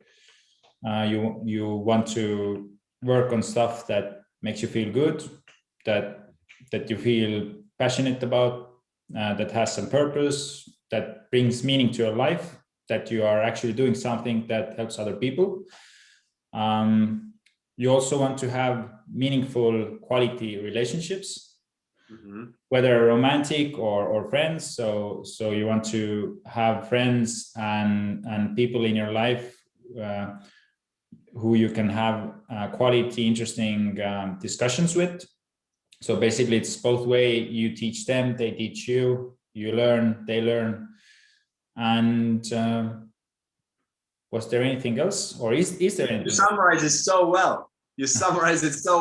[SPEAKER 1] You want to work on stuff that makes you feel good, that you feel passionate about, that has some purpose, that brings meaning to your life, that you are actually doing something that helps other people. You also want to have meaningful quality relationships, whether romantic or friends. So you want to have friends and people in your life who you can have quality, interesting discussions with. So basically, it's both way. You teach them, they teach you. You learn, they learn. And was there anything else, or is there anything?
[SPEAKER 2] You summarize it so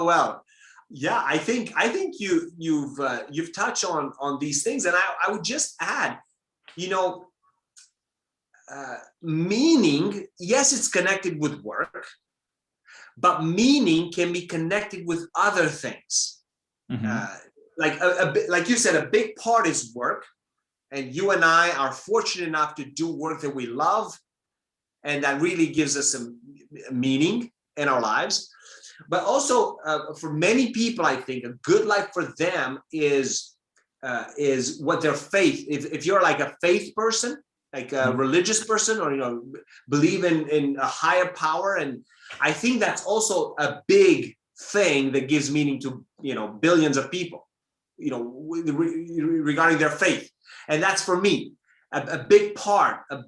[SPEAKER 2] well. Yeah, I think you've touched on these things, and I would just add, meaning. Yes, it's connected with work, but meaning can be connected with other things. Like you said, a big part is work, and you and I are fortunate enough to do work that we love, and that really gives us some meaning in our lives. But also, for many people, I think a good life for them is what their faith. If you're like a faith person, like a religious person, or believe in a higher power, and I think that's also a big thing that gives meaning to billions of people, regarding their faith. And that's, for me, a big part, a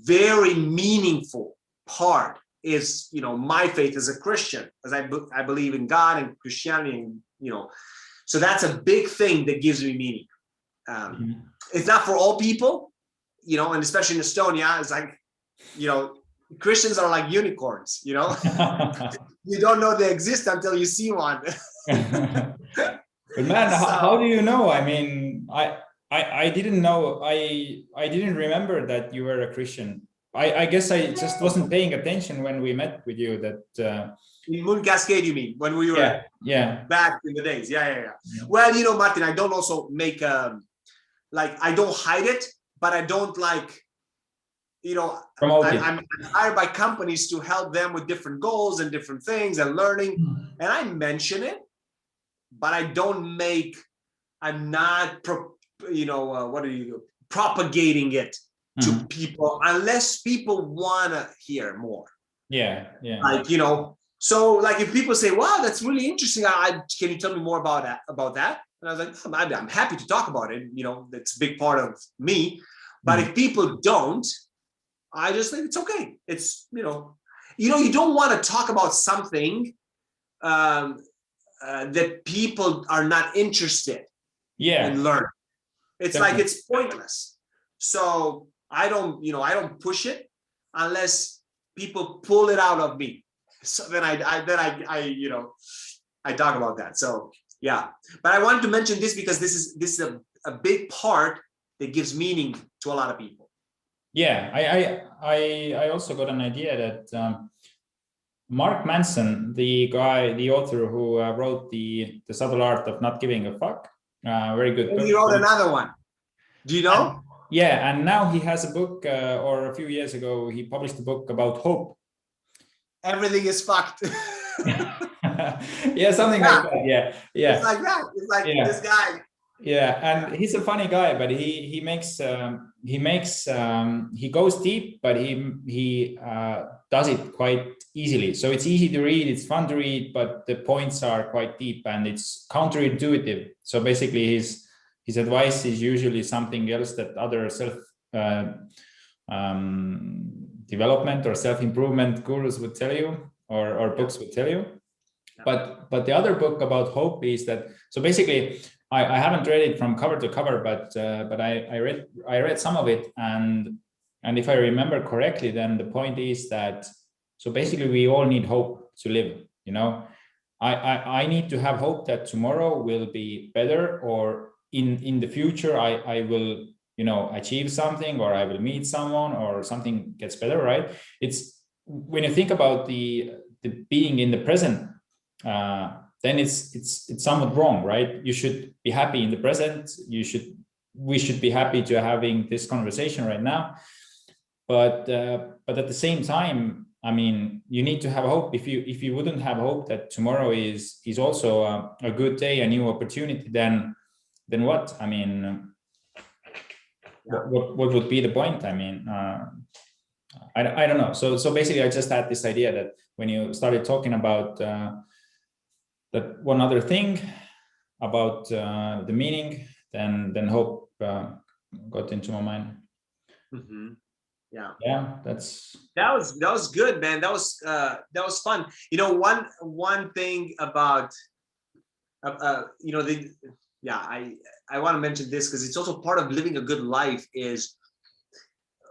[SPEAKER 2] very meaningful part is, my faith as a Christian, as I believe in God and Christianity, and, so that's a big thing that gives me meaning. It's not for all people, and especially in Estonia, it's like, Christians are like unicorns, you don't know they exist until you see one.
[SPEAKER 1] But man, how do you know? I mean, I didn't know. I didn't remember that you were a Christian. I guess I just wasn't paying attention when we met with you. That
[SPEAKER 2] in Moon Cascade, you mean, when we were back in the days? Yeah. Well, Martin, I don't also make I don't hide it, but I don't I'm hired by companies to help them with different goals and different things and learning, and I mention it, but I'm not propagating it to people unless people want to hear more.
[SPEAKER 1] Yeah.
[SPEAKER 2] So like if people say, wow, that's really interesting, can you tell me more about that? And I was like, I'm happy to talk about it. That's a big part of me. But if people don't, I just think it's okay. It's, you don't want to talk about something that people are not interested in learning. It's definitely. Like it's pointless. So I don't push it unless people pull it out of me. So then I talk about that. So yeah, but I wanted to mention this because this is a big part that gives meaning to a lot of people.
[SPEAKER 1] Yeah, I also got an idea that Mark Manson, the author who wrote the Subtle Art of Not Giving a Fuck, very good book.
[SPEAKER 2] He wrote another one. Do you know?
[SPEAKER 1] Yeah, and now he has a book, or a few years ago, he published a book about hope.
[SPEAKER 2] Everything is fucked.
[SPEAKER 1] Yeah, something like that. Yeah, yeah.
[SPEAKER 2] It's like that. It's like this guy.
[SPEAKER 1] Yeah, and he's a funny guy, but he goes deep, but he does it quite easily. So it's easy to read, it's fun to read, but the points are quite deep and it's counterintuitive. So basically, his advice is usually something else that other self development or self-improvement gurus would tell you, or books would tell you. But the other book about hope is that, so basically I haven't read it from cover to cover, but I read some of it, and if I remember correctly, then the point is that, so basically we all need hope to live, you know. I need to have hope that tomorrow will be better, or in the future I will, you know, achieve something, or I will meet someone, or something gets better, right? It's when you think about the being in the present, then it's somewhat wrong, right? You should be happy in the present. We should be happy to having this conversation right now. But at the same time, I mean, you need to have hope. If you wouldn't have hope that tomorrow is also a good day, a new opportunity, then what? I mean, what would be the point? I mean, I don't know. So basically, I just had this idea that when you started talking about that one other thing about the meaning, then hope got into my mind.
[SPEAKER 2] Mm-hmm. Yeah,
[SPEAKER 1] that
[SPEAKER 2] was good, man. That was fun. You know, one thing about you know, I want to mention this because it's also part of living a good life, is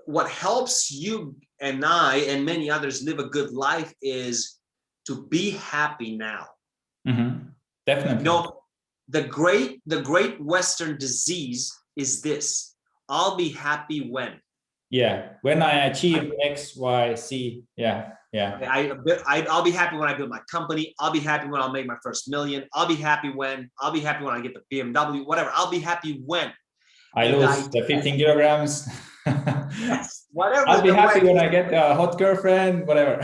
[SPEAKER 2] what helps you and I and many others live a good life is to be happy now.
[SPEAKER 1] Mm-hmm. Definitely.
[SPEAKER 2] You know, the great Western disease is this: I'll be happy when.
[SPEAKER 1] Yeah, when I achieve X, Y, Z. Yeah.
[SPEAKER 2] I'll be happy when I build my company. I'll be happy when I'll make my first million. I'll be happy when I get the BMW, whatever. I'll be happy when
[SPEAKER 1] I lose the 15 kilograms.
[SPEAKER 2] Yes, whatever.
[SPEAKER 1] I'll be happy when I get a hot girlfriend, whatever.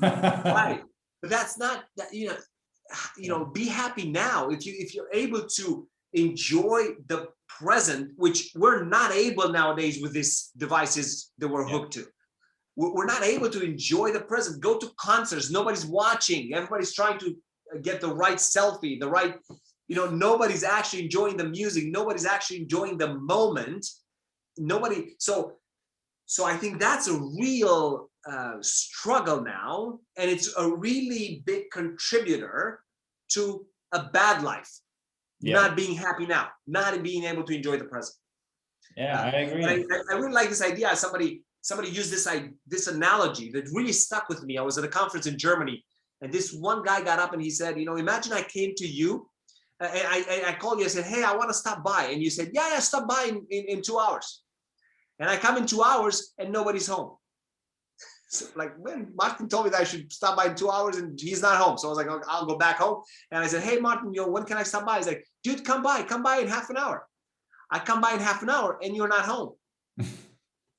[SPEAKER 2] Right, but that's not that. You know, be happy now. If you're able to enjoy the present, which we're not able nowadays with these devices that we're hooked to. We're not able to enjoy the present. Go to concerts, nobody's watching. Everybody's trying to get the right selfie, the right, you know, nobody's actually enjoying the music. Nobody's actually enjoying the moment. Nobody. So I think that's a real struggle now. And it's a really big contributor to a bad life. Not being happy now, not being able to enjoy the present.
[SPEAKER 1] Yeah, I agree.
[SPEAKER 2] I really like this idea. Somebody used this analogy that really stuck with me. I was at a conference in Germany, and this one guy got up and he said, you know, imagine I came to you, and I called you. I said, hey, I want to stop by, and you said, yeah, stop by in 2 hours. And I come in 2 hours and nobody's home. So like, when Martin told me that I should stop by in 2 hours and he's not home. So I was like, I'll go back home. And I said, hey, Martin, you know, when can I stop by? He's like, dude, come by in half an hour. I come by in half an hour and you're not home.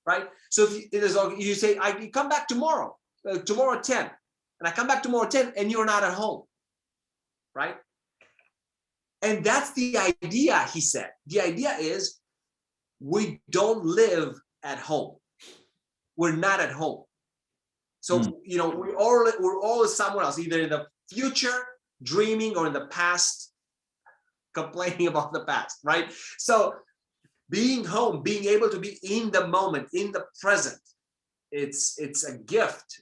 [SPEAKER 2] Right? So if you say, I come back tomorrow, tomorrow at 10, and I come back tomorrow at 10 and you're not at home. Right? And that's the idea, he said. The idea is we don't live at home. We're not at home. So, you know, we're all somewhere else, either in the future, dreaming, or in the past, complaining about the past, right? So being home, being able to be in the moment, in the present, it's a gift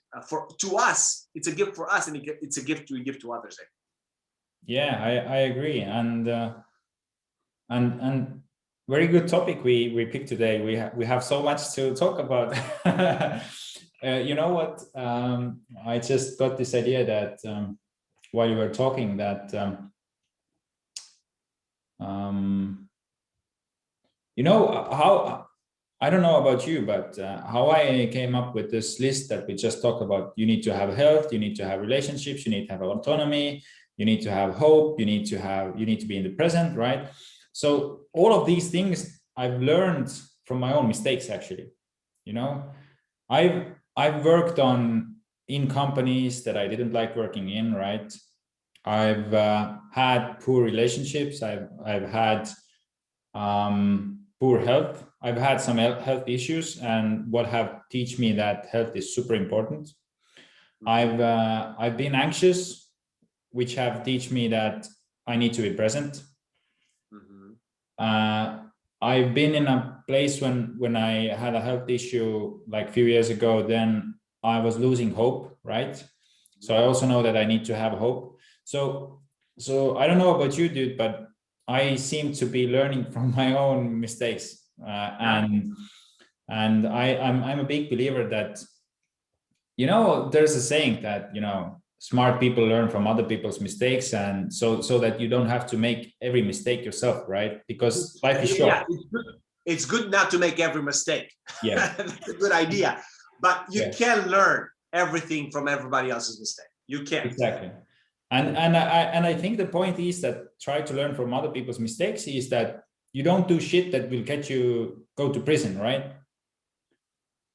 [SPEAKER 2] to us. It's a gift for us, and it's a gift we give to others.
[SPEAKER 1] Yeah, I agree. And very good topic we picked today. We have so much to talk about. You know what? I just got this idea that while you were talking, that you know how, I don't know about you, but how I came up with this list that we just talked about. You need to have health, you need to have relationships, you need to have autonomy, you need to have hope, you need to be in the present, right? So all of these things I've learned from my own mistakes, actually. You know, I've worked in companies that I didn't like working in, right? I've had poor relationships. I've had poor health. I've had some health issues, and what have teach me that health is super important. I've been anxious, which have teach me that I need to be present. I've been in a place when I had a health issue like a few years ago, then I was losing hope, right? So I also know that I need to have hope. So I don't know about you, dude, but I seem to be learning from my own mistakes. And I'm a big believer that, you know, there's a saying that, you know, smart people learn from other people's mistakes, and so that you don't have to make every mistake yourself, right? Because life is short.
[SPEAKER 2] Yeah, it's good not to make every mistake.
[SPEAKER 1] Yeah.
[SPEAKER 2] That's a good idea, but you can learn everything from everybody else's mistake. You can.
[SPEAKER 1] Exactly. And I think the point is that try to learn from other people's mistakes is that you don't do shit that will get you go to prison, right?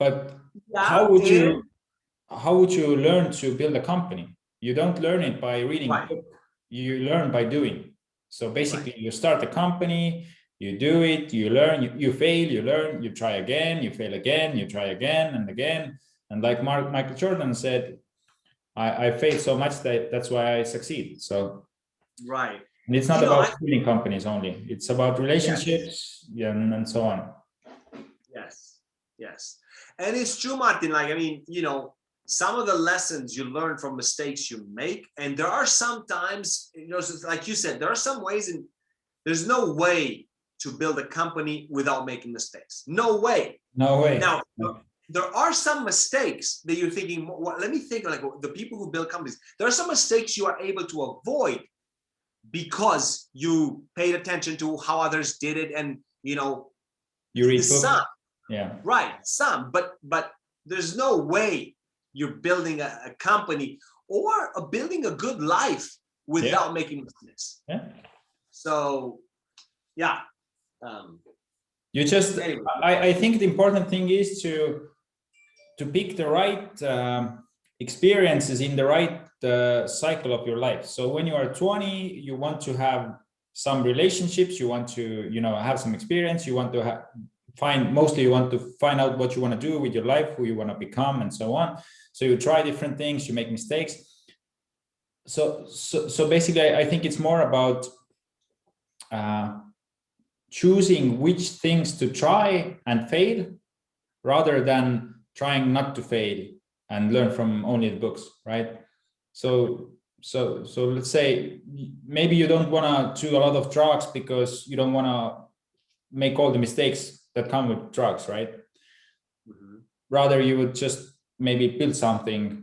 [SPEAKER 1] But how would you learn to build a company? You don't learn it by reading a book. You learn by doing. So basically, you start a company, you do it, you learn, you fail, you learn, you try again, you fail again, you try again and again. And like Michael Jordan said, I failed so much that's why I succeed. So and it's not about building companies only. It's about relationships and so on.
[SPEAKER 2] Yes. And it's true, Martin. Like, I mean, you know, some of the lessons you learn from mistakes you make, and there are sometimes, you know, like you said, there are some ways, and there's no way to build a company without making mistakes. No way. Now, there are some mistakes that you're thinking, well, let me think, like the people who build companies, there are some mistakes you are able to avoid because you paid attention to how others did it, and, you know,
[SPEAKER 1] you read
[SPEAKER 2] some.
[SPEAKER 1] Yeah.
[SPEAKER 2] Right, some, but there's no way you're building a company or building a good life without making mistakes.
[SPEAKER 1] Yeah.
[SPEAKER 2] So, yeah.
[SPEAKER 1] You just, anyway. I think the important thing is to pick the right experiences in the right cycle of your life. So when you are 20, you want to have some relationships, you want to, you know, have some experience, you want to have you want to find out what you want to do with your life, who you want to become, and so on. So you try different things, you make mistakes. So basically, I think it's more about choosing which things to try and fail, rather than trying not to fail and learn from only the books, right? So let's say maybe you don't want to do a lot of drugs because you don't want to make all the mistakes that come with drugs, right? Rather, you would just maybe build something,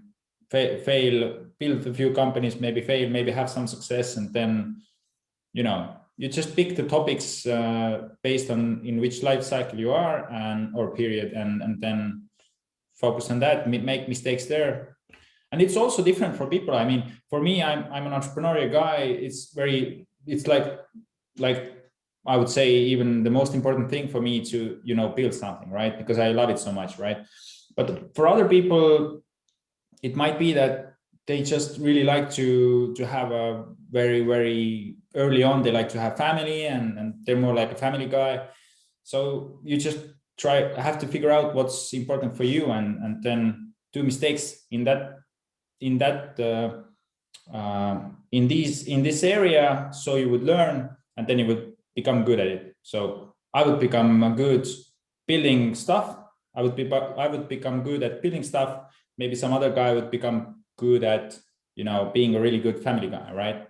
[SPEAKER 1] fail, build a few companies, maybe fail, maybe have some success, and then, you know, you just pick the topics based on in which life cycle you are or period, and then focus on that, make mistakes there. And it's also different for people. I mean, for me, I'm an entrepreneurial guy. It's like I would say even the most important thing for me to, you know, build something, right? Because I love it so much, right? But for other people, it might be that they just really like to have a very, very early on, they like to have family, and they're more like a family guy. So you just have to figure out what's important for you, and then do mistakes in this area, so you would learn, and then you would become good at it. So I would become good building stuff. I would become good at building stuff. Maybe some other guy would become good at, you know, being a really good family guy, right?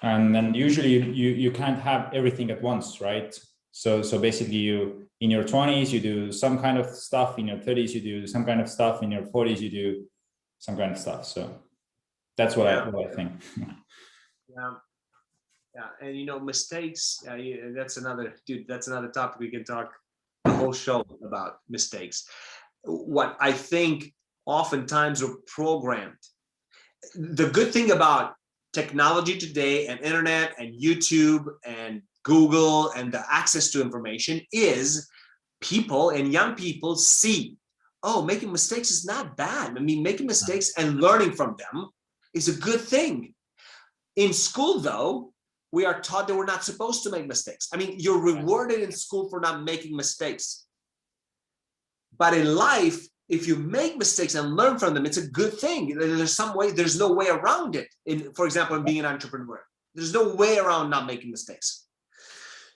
[SPEAKER 1] And then usually you can't have everything at once, right? So basically, you in your 20s you do some kind of stuff, in your 30s you do some kind of stuff, in your 40s you do some kind of stuff. So that's what I think.
[SPEAKER 2] Yeah, and you know, mistakes. That's another topic we can talk the whole show about, mistakes. What I think oftentimes are programmed. The good thing about technology today, and internet and YouTube and Google and the access to information is people and young people see, oh, making mistakes is not bad. I mean, making mistakes and learning from them is a good thing. In school, though, we are taught that we're not supposed to make mistakes. I mean, you're rewarded in school for not making mistakes. But in life, if you make mistakes and learn from them, it's a good thing. There's some way, there's no way around it. For example, in being an entrepreneur, there's no way around not making mistakes.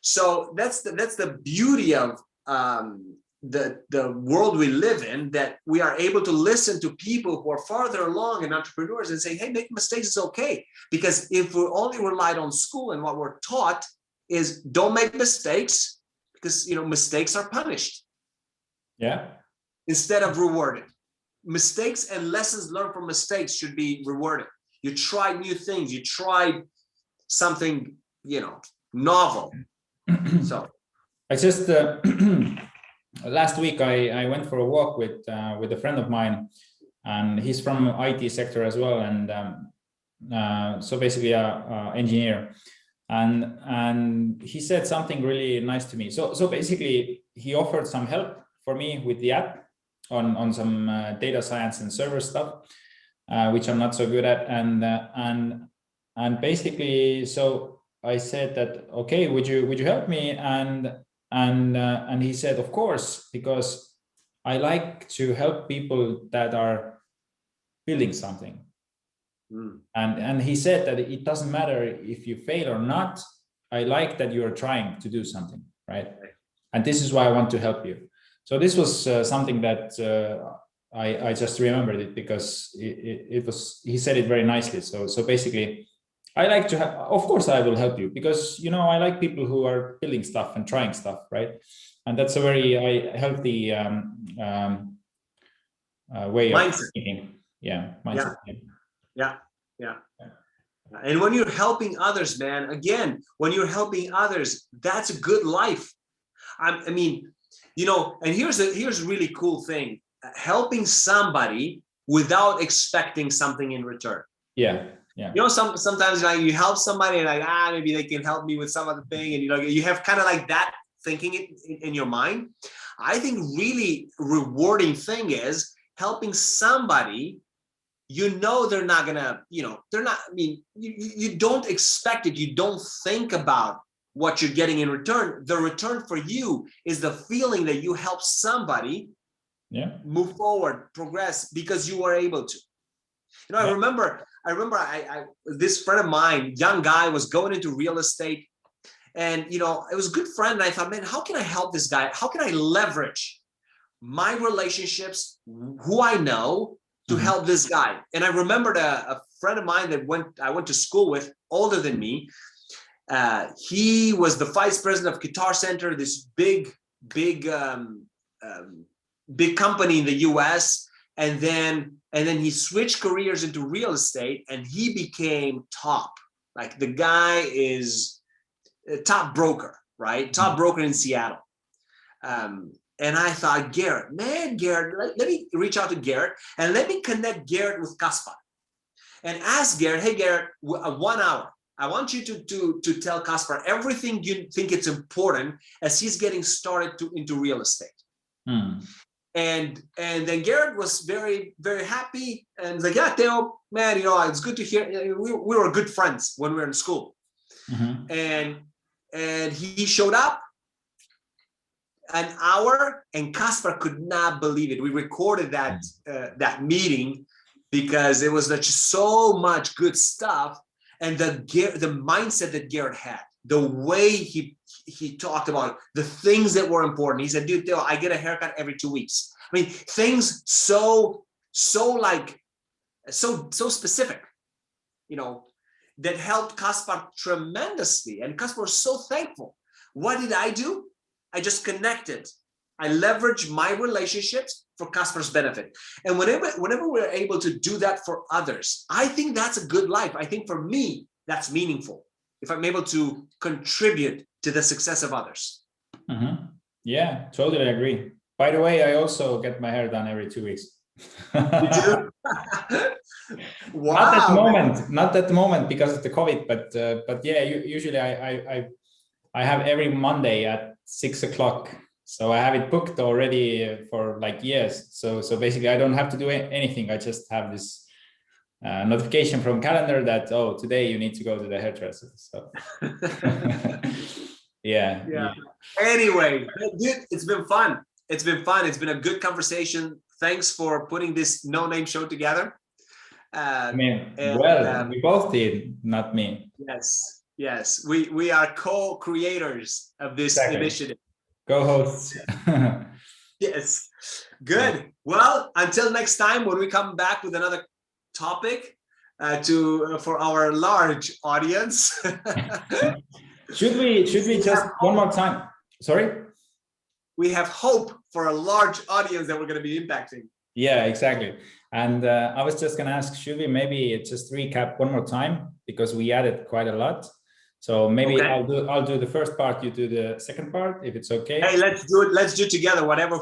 [SPEAKER 2] So that's the beauty of the world we live in, that we are able to listen to people who are farther along and entrepreneurs and say, hey, making mistakes is okay. Because if we only relied on school and what we're taught is don't make mistakes, because mistakes are punished.
[SPEAKER 1] Yeah.
[SPEAKER 2] Instead of rewarded. Mistakes and lessons learned from mistakes should be rewarded. You tried new things, you tried something, novel. So
[SPEAKER 1] I just last week I went for a walk with a friend of mine, and he's from IT sector as well, and so basically a engineer, and he said something really nice to me. So basically he offered some help for me with the app on some data science and server stuff, which I'm not so good at, and basically, so I said that, okay, would you help me? And he said, of course, because I like to help people that are building something. And he said that it doesn't matter if you fail or not. I like that you are trying to do something, right? And this is why I want to help you. So this was something that I just remembered it, because it was, he said it very nicely. So basically, I like to have, of course I will help you, because I like people who are building stuff and trying stuff, right? And that's a very healthy way
[SPEAKER 2] mindset.
[SPEAKER 1] Of thinking. Yeah, mindset.
[SPEAKER 2] Yeah. And when you're helping others, man, again, when you're helping others, that's a good life. I mean, and here's a really cool thing: helping somebody without expecting something in return.
[SPEAKER 1] Yeah.
[SPEAKER 2] Sometimes you help somebody and maybe they can help me with some other thing, and you have kind of like that thinking in your mind. I think really rewarding thing is helping somebody. They're not gonna, they're not. I mean, you don't expect it. You don't think about what you're getting in return. The return for you is the feeling that you help somebody move forward, progress, because you were able to. I remember I this friend of mine, young guy, was going into real estate, and it was a good friend. And I thought, man, how can I help this guy? How can I leverage my relationships, who I know, to help this guy? And I remembered a friend of mine that I went to school with, older than me. He was the vice president of Guitar Center, this big company in the US. And then he switched careers into real estate, and he became top. Like, the guy is a top broker, right? Top broker in Seattle. And I thought, Garrett, let me reach out to Garrett and let me connect Garrett with Kaspar and ask Garrett, hey, Garrett, 1 hour. I want you to tell Kaspar everything you think it's important as he's getting started into real estate. And then Garrett was very, very happy and like, yeah, Theo, man, it's good to hear. We were good friends when we were in school. And he showed up an hour, and Kaspar could not believe it. We recorded that meeting because it was just so much good stuff. And the mindset that Garrett had, the way he talked about the things that were important. He said, dude, Theo, I get a haircut every 2 weeks. I mean, things so specific, that helped Kaspar tremendously. And Kaspar was so thankful. What did I do? I just connected. I leveraged my relationships for Kaspar's benefit. And whenever we're able to do that for others, I think that's a good life. I think for me, that's meaningful. If I'm able to contribute to the success of others.
[SPEAKER 1] Yeah, totally agree. By the way, I also get my hair done every 2 weeks.
[SPEAKER 2] You do? Wow.
[SPEAKER 1] Not at the moment because of the COVID, but yeah, usually I I have every Monday at 6 o'clock. So I have it booked already for like years. So basically I don't have to do anything. I just have this notification from calendar that, oh, today you need to go to the hairdresser. So yeah.
[SPEAKER 2] Anyway, dude, it's been fun. It's been fun. It's been a good conversation. Thanks for putting this No Name show together.
[SPEAKER 1] We both did, not me.
[SPEAKER 2] Yes. We are co-creators of this initiative.
[SPEAKER 1] Co-hosts.
[SPEAKER 2] Yes. Good. Well, until next time, when we come back with another topic for our large audience.
[SPEAKER 1] Should we just one more time? Sorry?
[SPEAKER 2] We have hope for a large audience that we're going to be impacting.
[SPEAKER 1] Yeah, exactly. And I was just going to ask, should we maybe just recap one more time, because we added quite a lot. So maybe I'll do the first part, you do the second part, if it's okay.
[SPEAKER 2] Hey, let's do it. Let's do it together. Whatever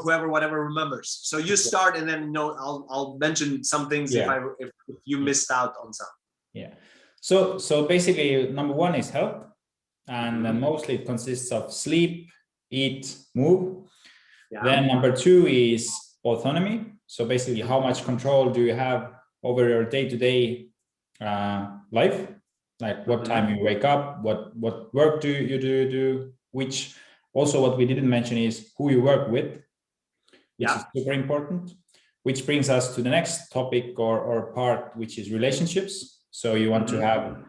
[SPEAKER 2] remembers. So you start, and then I'll mention some things if you missed out on some.
[SPEAKER 1] Yeah. So basically, number one is health, and mostly it consists of sleep, eat, move. Yeah. Then number two is autonomy. So basically, how much control do you have over your day-to-day life? Like what time you wake up, what work do you do, which also what we didn't mention is who you work with, which is super important, which brings us to the next topic or part, which is relationships. So you want to have,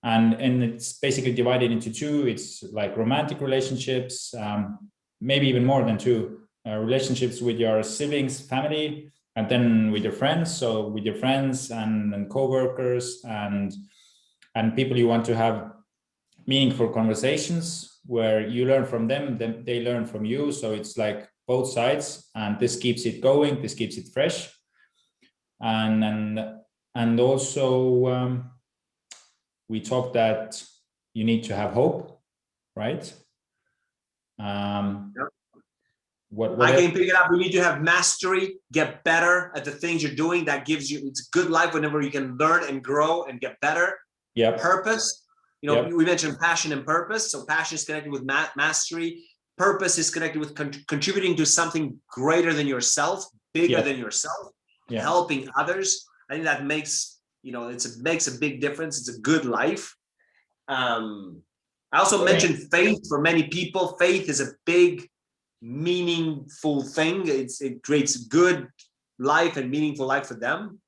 [SPEAKER 1] and it's basically divided into two. It's like romantic relationships, maybe even more than two, relationships with your siblings, family, and then with your friends. So with your friends and co-workers and people you want to have meaningful conversations where you learn from them, then they learn from you. So it's like both sides, and this keeps it going, this keeps it fresh. And also we talked that you need to have hope, right?
[SPEAKER 2] I can pick it up. We need to have mastery, get better at the things you're doing. That gives you, it's a good life whenever you can learn and grow and get better.
[SPEAKER 1] Yeah.
[SPEAKER 2] Purpose, we mentioned passion and purpose. So passion is connected with mastery. Purpose is connected with contributing to something greater than yourself, bigger than yourself, helping others. I think that makes, it makes a big difference. It's a good life. I also mentioned faith. For many people, faith is a big, meaningful thing. It creates good life and meaningful life for them.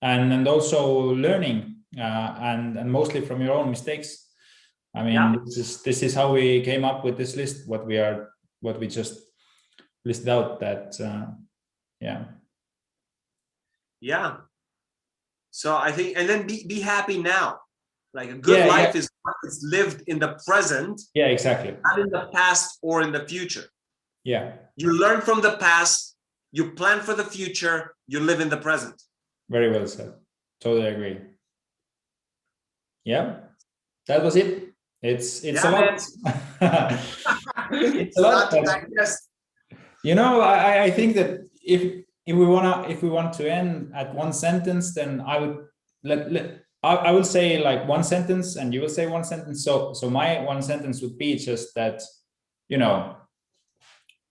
[SPEAKER 1] And also learning, and mostly from your own mistakes. I mean, this is how we came up with this list. What we just listed out. That
[SPEAKER 2] So I think, and then be happy now. Like a good life is lived in the present.
[SPEAKER 1] Yeah, exactly.
[SPEAKER 2] Not in the past or in the future.
[SPEAKER 1] Yeah.
[SPEAKER 2] You learn from the past. You plan for the future. You live in the present.
[SPEAKER 1] Very well said. Totally agree. Yeah, that was it. It's a lot. It's a lot. I think that if we want to end at one sentence, then I would I will say like one sentence, and you will say one sentence. So my one sentence would be just that,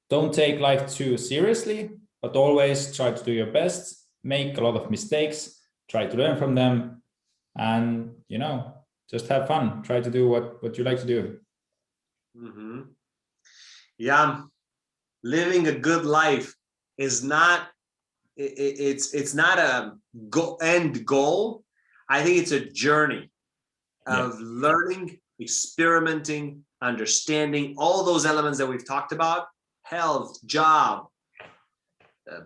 [SPEAKER 1] don't take life too seriously, but always try to do your best. Make a lot of mistakes, try to learn from them, and just have fun. Try to do what you like to do.
[SPEAKER 2] Yeah, living a good life is not. It's not a end goal. I think it's a journey of learning, experimenting, understanding all those elements that we've talked about: health, job,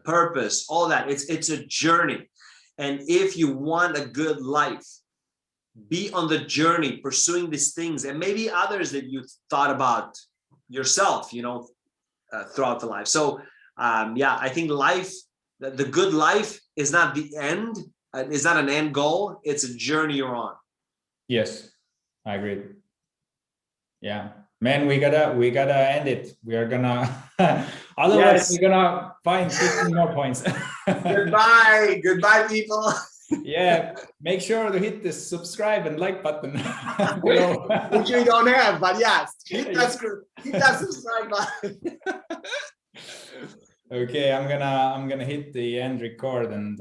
[SPEAKER 2] purpose, all that. It's a journey. And if you want a good life, be on the journey, pursuing these things, and maybe others that you thought about yourself, throughout the life. So I think life, the good life is not the end. It's not an end goal. It's a journey you're on.
[SPEAKER 1] Yes, I agree. Yeah, man, we gotta end it. We are gonna otherwise we're gonna find 15 more points.
[SPEAKER 2] Goodbye people.
[SPEAKER 1] Yeah, make sure to hit the subscribe and like button below.
[SPEAKER 2] Which we don't have, but yes, hit that subscribe button.
[SPEAKER 1] Okay, I'm gonna hit the end record and